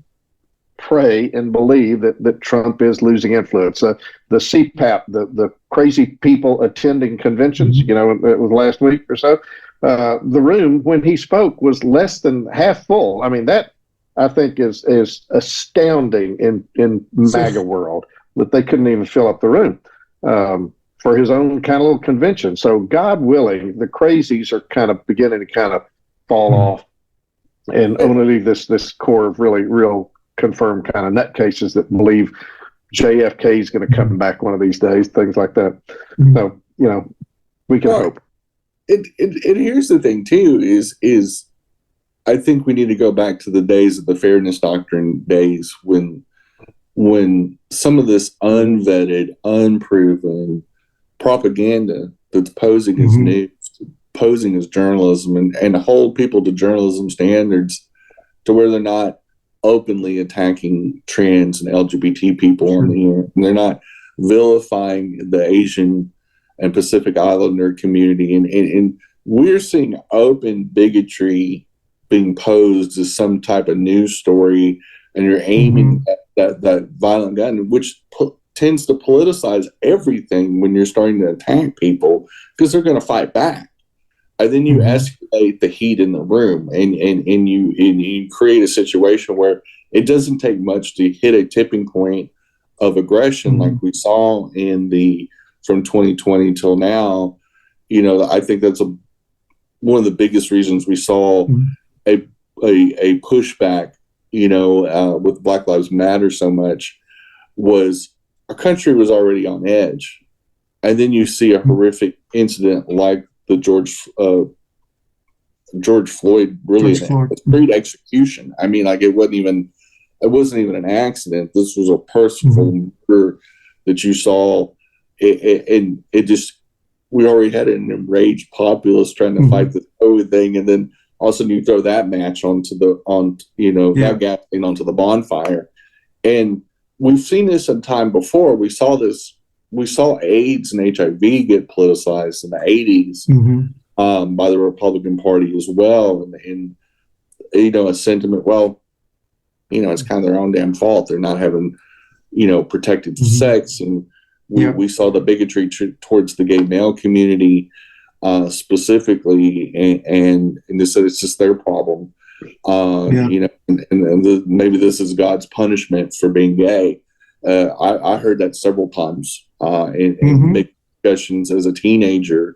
pray and believe that Trump is losing influence. The CPAP, the crazy people attending conventions, it was last week or so. The room when he spoke was less than half full. I mean, that I think is astounding in MAGA world, that they couldn't even fill up the room. for his own kind of little convention. So God willing, the crazies are kind of beginning to kind of fall off, and only this core of really real confirmed kind of nutcases that believe JFK is going to come back one of these days, things like that. So, we can hope. And here's the thing too, is I think we need to go back to the days of the fairness doctrine days when some of this unvetted, unproven propaganda that's posing as news, posing as journalism, and hold people to journalism standards to where they're not openly attacking trans and LGBT people on the air, and they're not vilifying the Asian and Pacific Islander community, and we're seeing open bigotry being posed as some type of news story, and you're aiming at that violent gun, which tends to politicize everything when you're starting to attack people, because they're going to fight back. And then you escalate the heat in the room, and you create a situation where it doesn't take much to hit a tipping point of aggression, like we saw from 2020 till now. I think that's one of the biggest reasons we saw a pushback, with Black Lives Matter so much, was our country was already on edge, and then you see a horrific incident like the George Floyd, really street execution. I mean, like it wasn't even an accident. This was a purposeful murder that you saw, and it just, we already had an enraged populace trying to fight this COVID thing, and then all of a sudden you throw that match onto the bonfire, and we've seen this in time before. We saw AIDS and HIV get politicized in the 80s by the Republican Party as well. And a sentiment, it's kind of their own damn fault. They're not having, protected sex. And we saw the bigotry towards the gay male community specifically. And they said it's just their problem. Maybe this is God's punishment for being gay. I heard that several times in big discussions as a teenager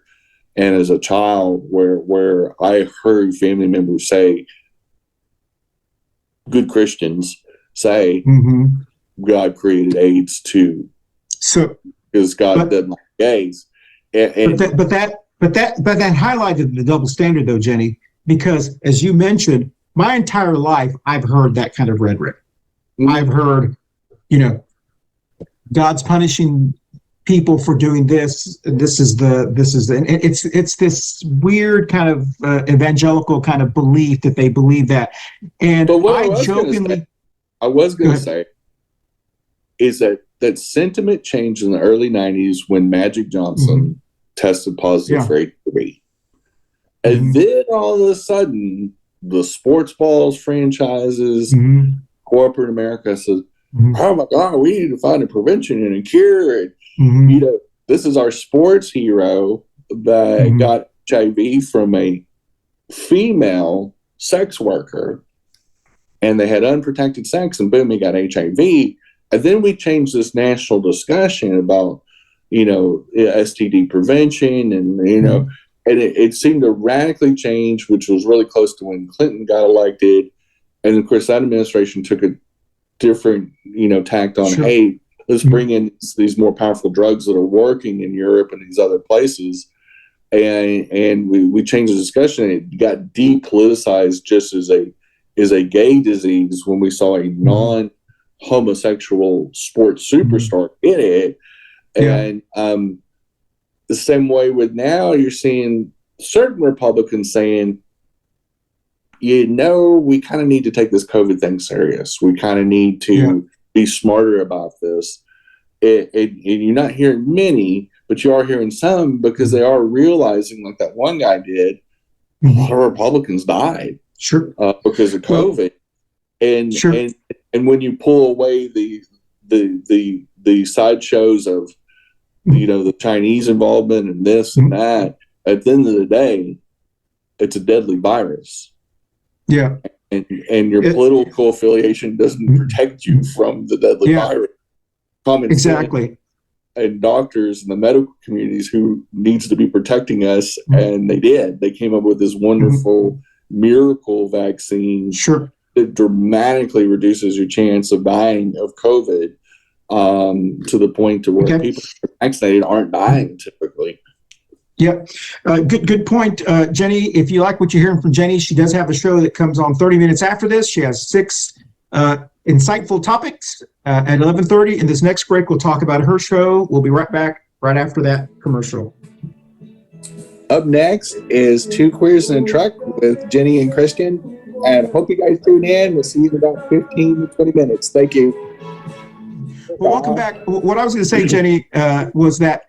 and as a child, where I heard family members say, good Christians say, God created AIDS too, because God doesn't like gays. But that highlighted the double standard, though, Jenny, because as you mentioned, my entire life I've heard that kind of rhetoric. I've heard, God's punishing people for doing this. And it's this weird kind of evangelical kind of belief that they believe that. And I was going to say is that sentiment changed in the early 90s when Magic Johnson tested positive for HIV. And then all of a sudden, the sports balls franchises, corporate America says, oh my God, we need to find a prevention and a cure. And, this is our sports hero that got HIV from a female sex worker, and they had unprotected sex, and boom, he got HIV. And then we changed this national discussion about, STD prevention, and, and it seemed to radically change, which was really close to when Clinton got elected. And of course, that administration took a different, tact on, hey, let's bring in these more powerful drugs that are working in Europe and these other places. And we changed the discussion. It got depoliticized just as a gay disease when we saw a non-homosexual sports superstar in it. And the same way with now, you're seeing certain Republicans saying, we kind of need to take this COVID thing serious. We kind of need to be smarter about this. And you're not hearing many, but you are hearing some, because they are realizing, like that one guy did, a lot of Republicans died because of COVID. And when you pull away the sideshows of the Chinese involvement and this and that, at the end of the day, it's a deadly virus. And your political affiliation doesn't protect you from the deadly virus. Exactly. and doctors in the medical communities who needs to be protecting us, and they did. They came up with this wonderful miracle vaccine that dramatically reduces your chance of dying of COVID, to the point to where people who are vaccinated aren't dying typically. Yep. Good point, Jenny. If you like what you're hearing from Jenny, she does have a show that comes on 30 minutes after this. She has 6 insightful topics at 11:30. In this next break, we'll talk about her show. We'll be right back right after that commercial. Up next is Two Queers in a Truck with Jenny and Christian. And hope you guys tune in. We'll see you in about 15 to 20 minutes. Thank you. Well, welcome back. What I was going to say, Jenny, was that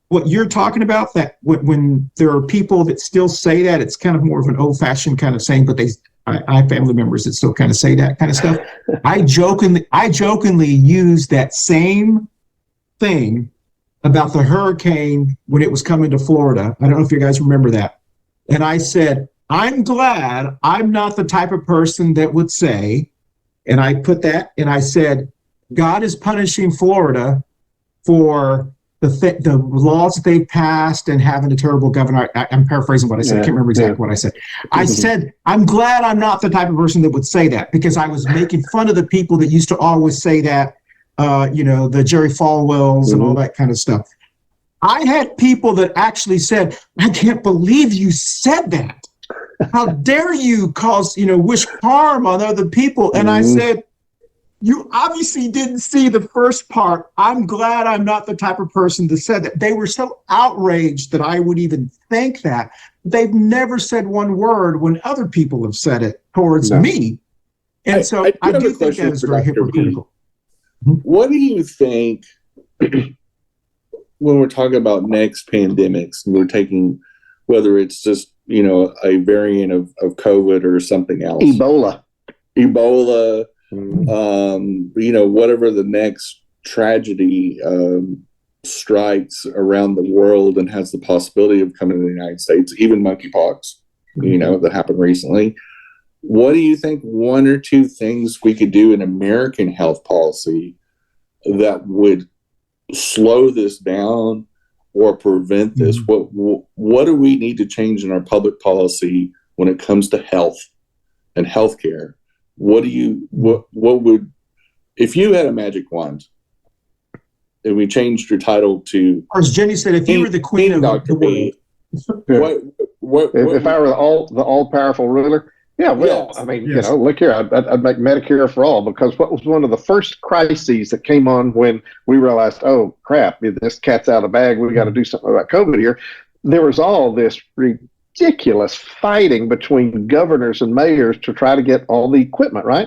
what you're talking about, that when there are people that still say that, it's kind of more of an old-fashioned kind of saying, but I have family members that still kind of say that kind of stuff. I jokingly use that same thing about the hurricane when it was coming to Florida. I don't know if you guys remember that. And I said, I'm glad I'm not the type of person that would say, and I put that, and I said, God is punishing Florida for the laws that they passed and having a terrible governor. I'm paraphrasing what I said. I can't remember exactly what I said. I said, I'm glad I'm not the type of person that would say that, because I was making fun of the people that used to always say that, the Jerry Falwells and all that kind of stuff. I had people that actually said, I can't believe you said that. How dare you wish harm on other people? And I said, you obviously didn't see the first part. I'm glad I'm not the type of person that said that. They were so outraged that I would even think that. They've never said one word when other people have said it towards me. And I do think that is very hypocritical. What do you think when we're talking about next pandemics, and we're taking, whether it's just, a variant of COVID or something else? Ebola. Whatever the next tragedy strikes around the world and has the possibility of coming to the United States, even monkeypox, that happened recently. What do you think 1 or 2 things we could do in American health policy that would slow this down or prevent this? What do we need to change in our public policy when it comes to health and healthcare? What would, if you had a magic wand and we changed your title to, or as Jenny said, if you were the queen of Dr. B, if I were the all powerful ruler? Yeah, well, yes. I mean, look here, I'd make Medicare for all, because what was one of the first crises that came on when we realized, oh crap, this cat's out of the bag, we got to do something about COVID here. There was all this ridiculous fighting between governors and mayors to try to get all the equipment, right?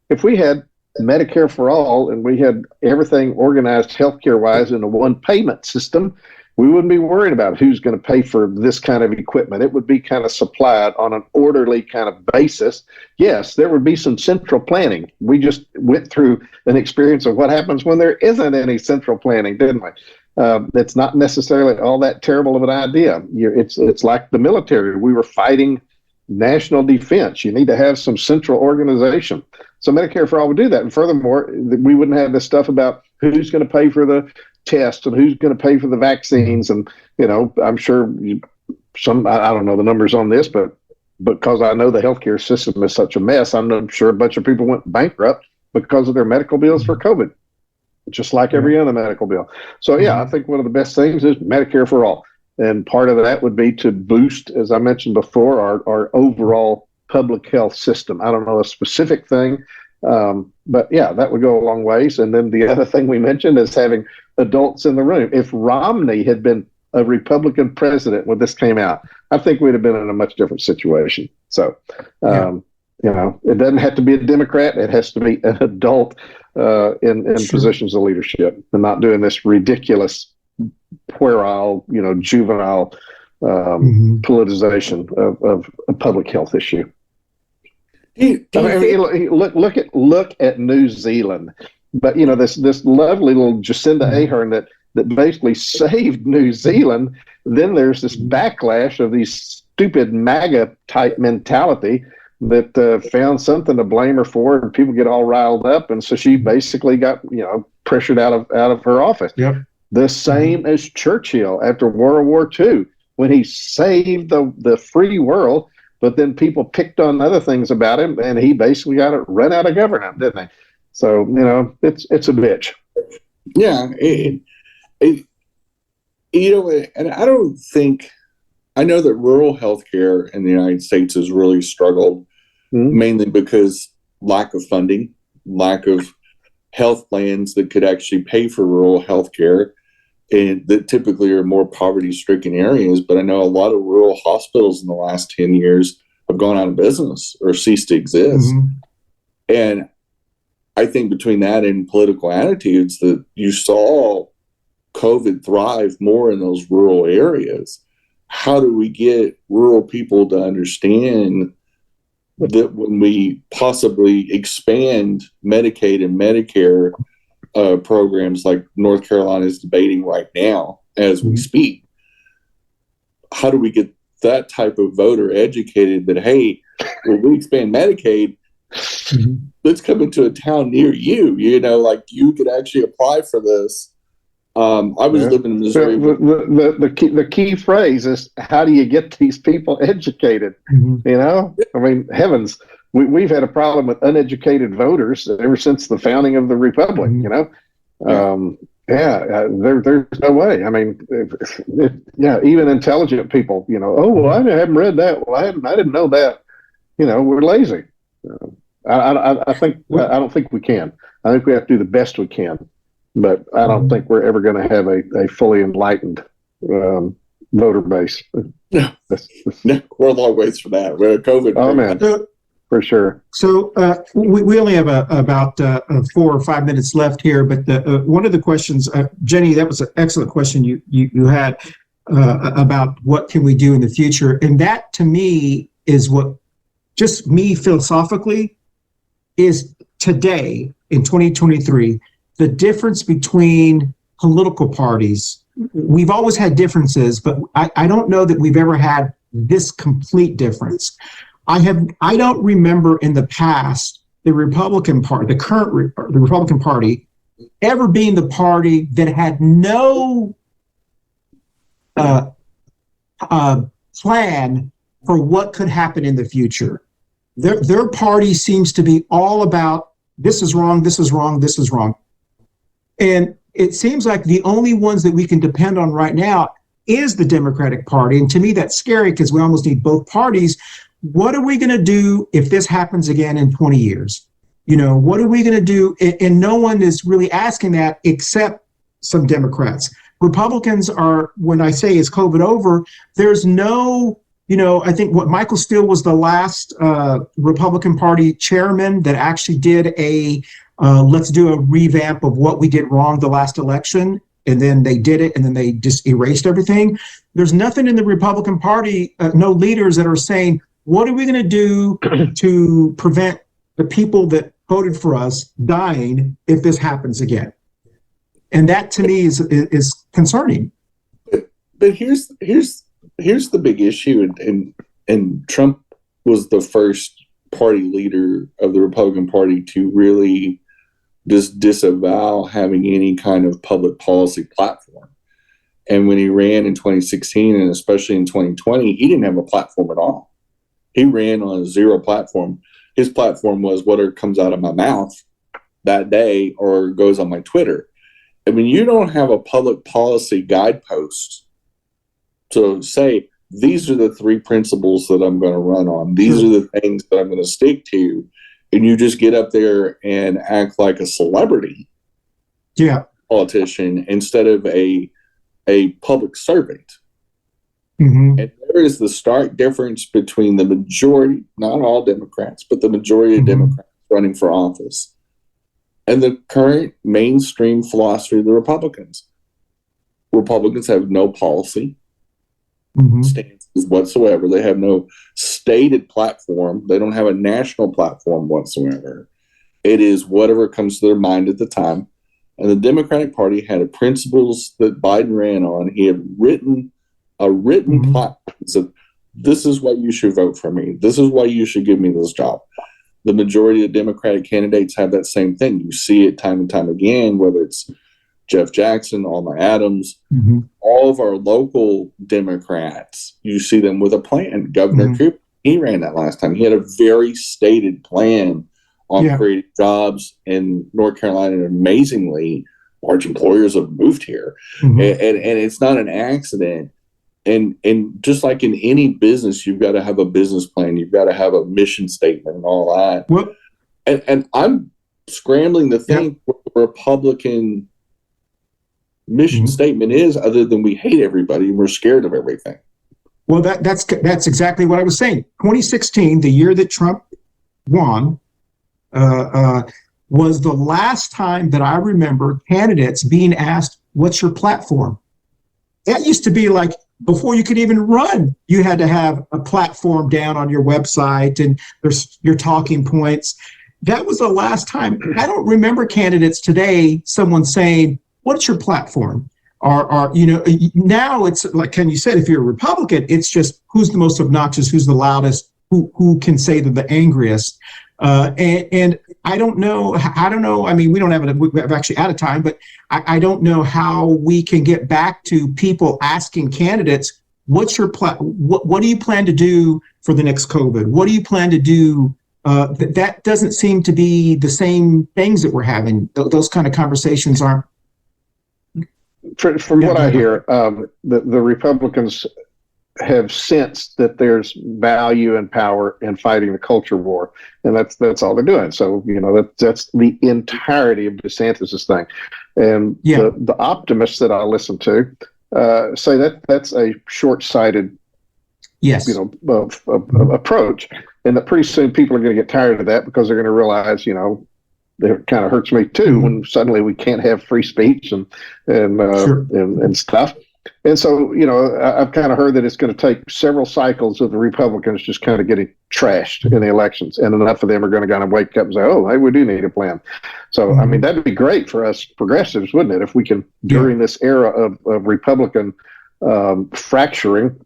If we had Medicare for all and we had everything organized healthcare wise in a one payment system, we wouldn't be worried about who's going to pay for this kind of equipment. It would be kind of supplied on an orderly kind of basis. Yes, there would be some central planning. We just went through an experience of what happens when there isn't any central planning, didn't we? It's not necessarily all that terrible of an idea. It's like the military. We were fighting national defense. You need to have some central organization. So Medicare for all would do that. And furthermore, we wouldn't have this stuff about who's going to pay for the tests and who's going to pay for the vaccines. And, I'm sure I don't know the numbers on this, but because I know the healthcare system is such a mess, I'm sure a bunch of people went bankrupt because of their medical bills for COVID, just like every other medical bill. So, I think one of the best things is Medicare for all. And part of that would be to boost, as I mentioned before, our overall public health system. I don't know a specific thing, but that would go a long ways. And then the other thing we mentioned is having adults in the room. If Romney had been a Republican president when this came out, I think we'd have been in a much different situation. So, it doesn't have to be a Democrat. It has to be an adult in positions of leadership, and not doing this ridiculous puerile, juvenile politicization of a public health issue. Look at New Zealand, but this lovely little Jacinda Ardern that basically saved New Zealand. Then there's this backlash of these stupid MAGA type mentality that found something to blame her for, and people get all riled up, and so she basically got pressured out of her office. Yep. The same as Churchill after World War II, when he saved the free world, but then people picked on other things about him, and he basically got it run out of government, didn't he? So, it's a bitch. Yeah. And I know that rural healthcare in the United States has really struggled, mainly because lack of funding, lack of health plans that could actually pay for rural healthcare, and that typically are more poverty-stricken areas. But I know a lot of rural hospitals in the last 10 years have gone out of business or ceased to exist. And I think between that and political attitudes, that you saw COVID thrive more in those rural areas. How do we get rural people to understand that when we possibly expand Medicaid and Medicare programs like North Carolina is debating right now as we speak, how do we get that type of voter educated that, hey, when we expand Medicaid, let's come into a town near you, like you could actually apply for this. I was living in Missouri. The key phrase is, how do you get these people educated? I mean, heavens, we've had a problem with uneducated voters ever since the founding of the republic. There's no way. I mean, even intelligent people, oh, well, I haven't read that. Well, I didn't know that. We're lazy. I don't think we can. I think we have to do the best we can. But I don't think we're ever going to have a fully enlightened voter base. No, we're a long ways from that. We're COVID. Oh, man, for sure. So we only have about 4 or 5 minutes left here. But one of the questions, Jenny, that was an excellent question you had about what can we do in the future. And that, to me, is what, just me philosophically, is today in 2023, the difference between political parties. We've always had differences, but I don't know that we've ever had this complete difference. I don't remember in the past the Republican Party, the Republican Party, ever being the party that had no plan for what could happen in the future. Their party seems to be all about, this is wrong, this is wrong, this is wrong. And it seems like the only ones that we can depend on right now is the Democratic Party. And to me, that's scary because we almost need both parties. What are we going to do if this happens again in 20 years? What are we going to do? And no one is really asking that except some Democrats. Republicans are, when I say is COVID over, there's no, I think Michael Steele was the last Republican Party chairman that actually did let's do a revamp of what we did wrong the last election. And then they did it, and then they just erased everything. There's nothing in the Republican Party, no leaders that are saying, what are we going to do to prevent the people that voted for us dying if this happens again? And that, to me, is concerning. But here's the big issue, and Trump was the first party leader of the Republican Party to really just disavow having any kind of public policy platform. And when he ran in 2016, and especially in 2020, he didn't have a platform at all. He ran on a zero platform. His platform was whatever comes out of my mouth that day or goes on my Twitter. And when you don't have a public policy guidepost to say, these are the 3 principles that I'm going to run on, these are the things that I'm going to stick to, and you just get up there and act like a celebrity politician instead of a public servant. And there is the stark difference between the majority, not all Democrats, but the majority of Democrats running for office, and the current mainstream philosophy of the Republicans. Republicans have no policy stances whatsoever. They have no stated platform. They don't have a national platform whatsoever. It is whatever comes to their mind at the time. And the Democratic Party had principles that Biden ran on. He had written a platform that said, this is why you should vote for me. This is why you should give me this job. The majority of Democratic candidates have that same thing. You see it time and time again, whether it's Jeff Jackson, Alma Adams, all of our local Democrats, you see them with a plan. Governor Cooper, he ran that last time. He had a very stated plan on creating jobs in North Carolina. And amazingly, large employers have moved here. And it's not an accident. And just like in any business, you've got to have a business plan. You've got to have a mission statement and all that. Well, and I'm scrambling to think what the Republican mission statement is, other than we hate everybody and we're scared of everything. Well, that's exactly what I was saying. 2016, the year that Trump won, was the last time that I remember candidates being asked, "What's your platform?" That used to be like, before you could even run, you had to have a platform down on your website and there's your talking points. That was the last time. I don't remember candidates today, someone saying, "What's your platform?" Or now it's like Ken, you said, if you're a Republican, it's just who's the most obnoxious, who's the loudest, who can say the angriest. And I don't know. I mean, we're actually out of time, but I don't know how we can get back to people asking candidates, "What's your what do you plan to do for the next COVID? What do you plan to do?" That doesn't seem to be the same things that we're having. Those kind of conversations aren't. From what I hear, the Republicans have sensed that there's value and power in fighting the culture war, and that's all they're doing. So that's the entirety of DeSantis's thing, and the optimists that I listen to say that's a short-sighted, approach, and that pretty soon people are going to get tired of that because they're going to realize, it kind of hurts me too when suddenly we can't have free speech and stuff. And so, I've kind of heard that it's going to take several cycles of the Republicans just kind of getting trashed in the elections, and enough of them are going to kind of wake up and say, "Oh, hey, we do need a plan." So, I mean, that'd be great for us progressives, wouldn't it, if we can, during this era of Republican fracturing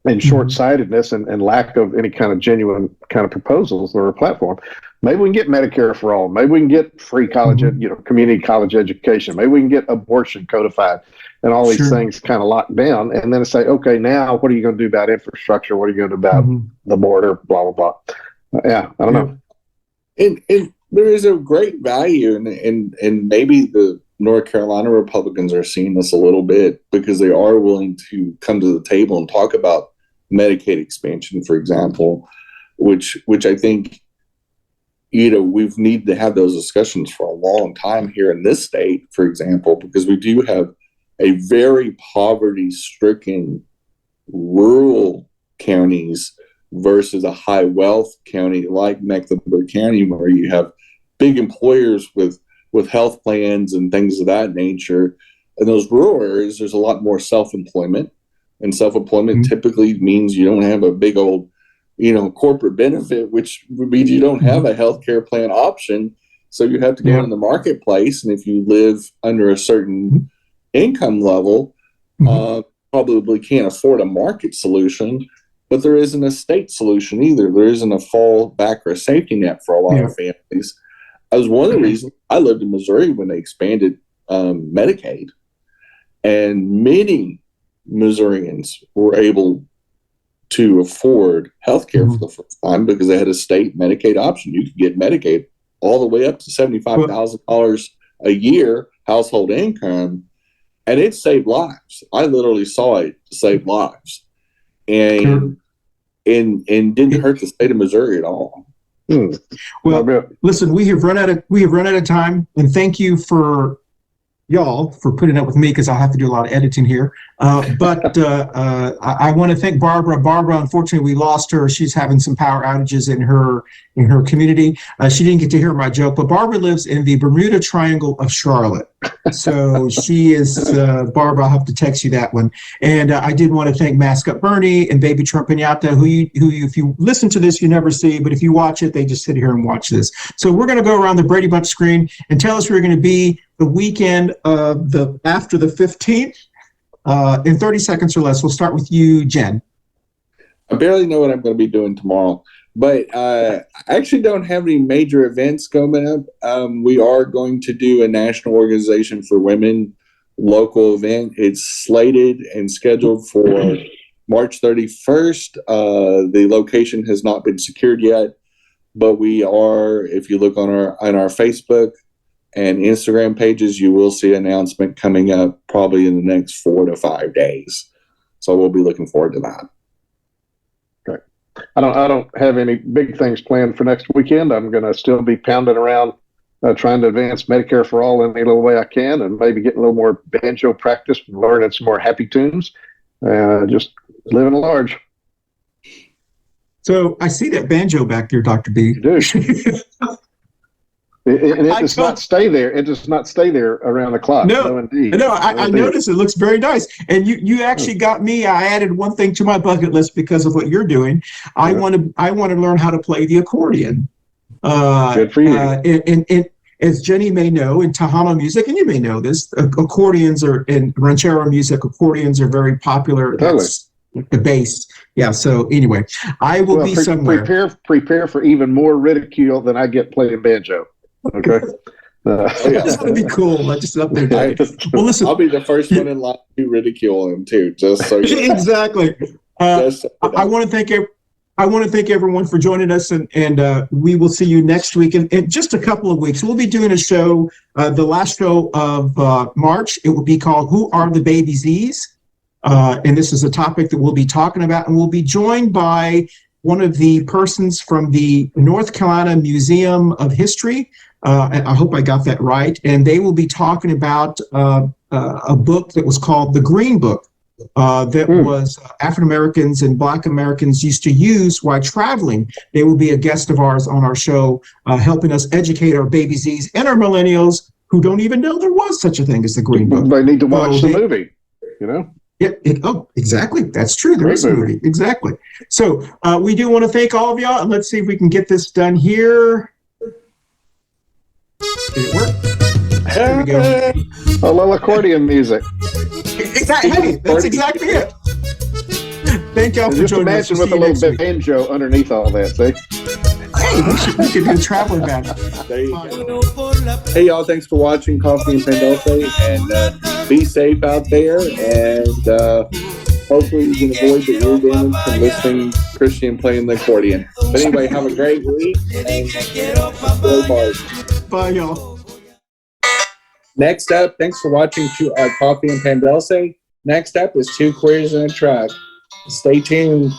and short-sightedness and lack of any kind of genuine kind of proposals or a platform, maybe we can get Medicare for all. Maybe we can get free college, community college education. Maybe we can get abortion codified and all these things kind of locked down. And then say, okay, now what are you going to do about infrastructure? What are you going to do about the border? Blah, blah, blah. I don't know. And there is a great value, and maybe the North Carolina Republicans are seeing this a little bit because they are willing to come to the table and talk about Medicaid expansion, for example, which I think, we've needed to have those discussions for a long time here in this state, for example, because we do have a very poverty-stricken rural counties versus a high wealth county like Mecklenburg County, where you have big employers with health plans and things of that nature. In those rural areas, there's a lot more self-employment, and self-employment typically means you don't have a big old, corporate benefit, which means you don't have a healthcare plan option. So you have to go in the marketplace, and if you live under a certain income level, probably can't afford a market solution, but there isn't a state solution either. There isn't a fallback or a safety net for a lot of families. That was one of the reasons I lived in Missouri when they expanded Medicaid, and many Missourians were able to afford health care for the first time because they had a state Medicaid option. You could get Medicaid all the way up to $75,000 a year household income, and it saved lives. I literally saw it save lives, and didn't hurt the state of Missouri at all. Well, listen, we have run out of time, and thank you for y'all for putting up with me because I'll have to do a lot of editing here. But I want to thank Barbara. Barbara, unfortunately, we lost her. She's having some power outages in her community. She didn't get to hear my joke, but Barbara lives in the Bermuda Triangle of Charlotte. So she is, Barbara, I'll have to text you that one. And I did want to thank Mask Up Bernie and Baby Trump Pinata, who if you listen to this, you never see, but if you watch it, they just sit here and watch this. So we're going to go around the Brady Bunch screen and tell us where you're going to be the weekend of after the 15th in 30 seconds or less. We'll start with you, Jen. I barely know what I'm going to be doing tomorrow, but I actually don't have any major events coming up. We are going to do a National Organization for Women local event. It's slated and scheduled for March 31st. The location has not been secured yet, but we are, if you look on our Facebook and Instagram pages, you will see an announcement coming up probably in the next 4 to 5 days. So we'll be looking forward to that. Okay. I don't have any big things planned for next weekend. I'm going to still be pounding around trying to advance Medicare for all in any little way I can, and maybe getting a little more banjo practice, learning some more happy tunes. Just living large. So I see that banjo back there, Dr. B. You do. It does not stay there. It does not stay there around the clock. No, indeed. No, I noticed it looks very nice. And you actually got me. I added one thing to my bucket list because of what you're doing. I want to learn how to play the accordion. Good for you. And as Jenny may know, in Tejano music, and you may know this, accordions are in ranchero music. Accordions are very popular. Totally. That's the bass. Yeah. So anyway, I will be somewhere. Prepare for even more ridicule than I get playing banjo. Okay. It's going to be cool. I just up there. Well, listen, I'll be the first one in line to ridicule him too. Just so you know. Exactly. I want to thank everyone for joining us, and we will see you next week in just a couple of weeks. We'll be doing a show, the last show of March. It will be called "Who Are the Baby Z's?" And this is a topic that we'll be talking about, and we'll be joined by one of the persons from the North Carolina Museum of History. I hope I got that right. And they will be talking about a book that was called the Green Book. That was African Americans and Black Americans used to use while traveling. They will be a guest of ours on our show, helping us educate our baby Z's and our millennials who don't even know there was such a thing as the Green Book. They need to watch the movie, you know? Yeah. Exactly. That's true. There is a movie. Exactly. So we do want to thank all of y'all, and let's see if we can get this done here. Did it work? There we go. A little accordion music. Exactly. Hey, that's exactly it. Thank y'all for joining us. Just imagine with a little banjo underneath all that, see? Hey, we could do a traveling band. There you go. Hey, y'all, thanks for watching Coffee Pan Dulce, and be safe out there, and hopefully you can avoid the ear damage from listening to Christian playing the accordion. But anyway, have a great week, and go Barb. Bye, y'all. Next up, thanks for watching Coffee and Pan Dulce. Next up is Two Queers and a Truck. Stay tuned.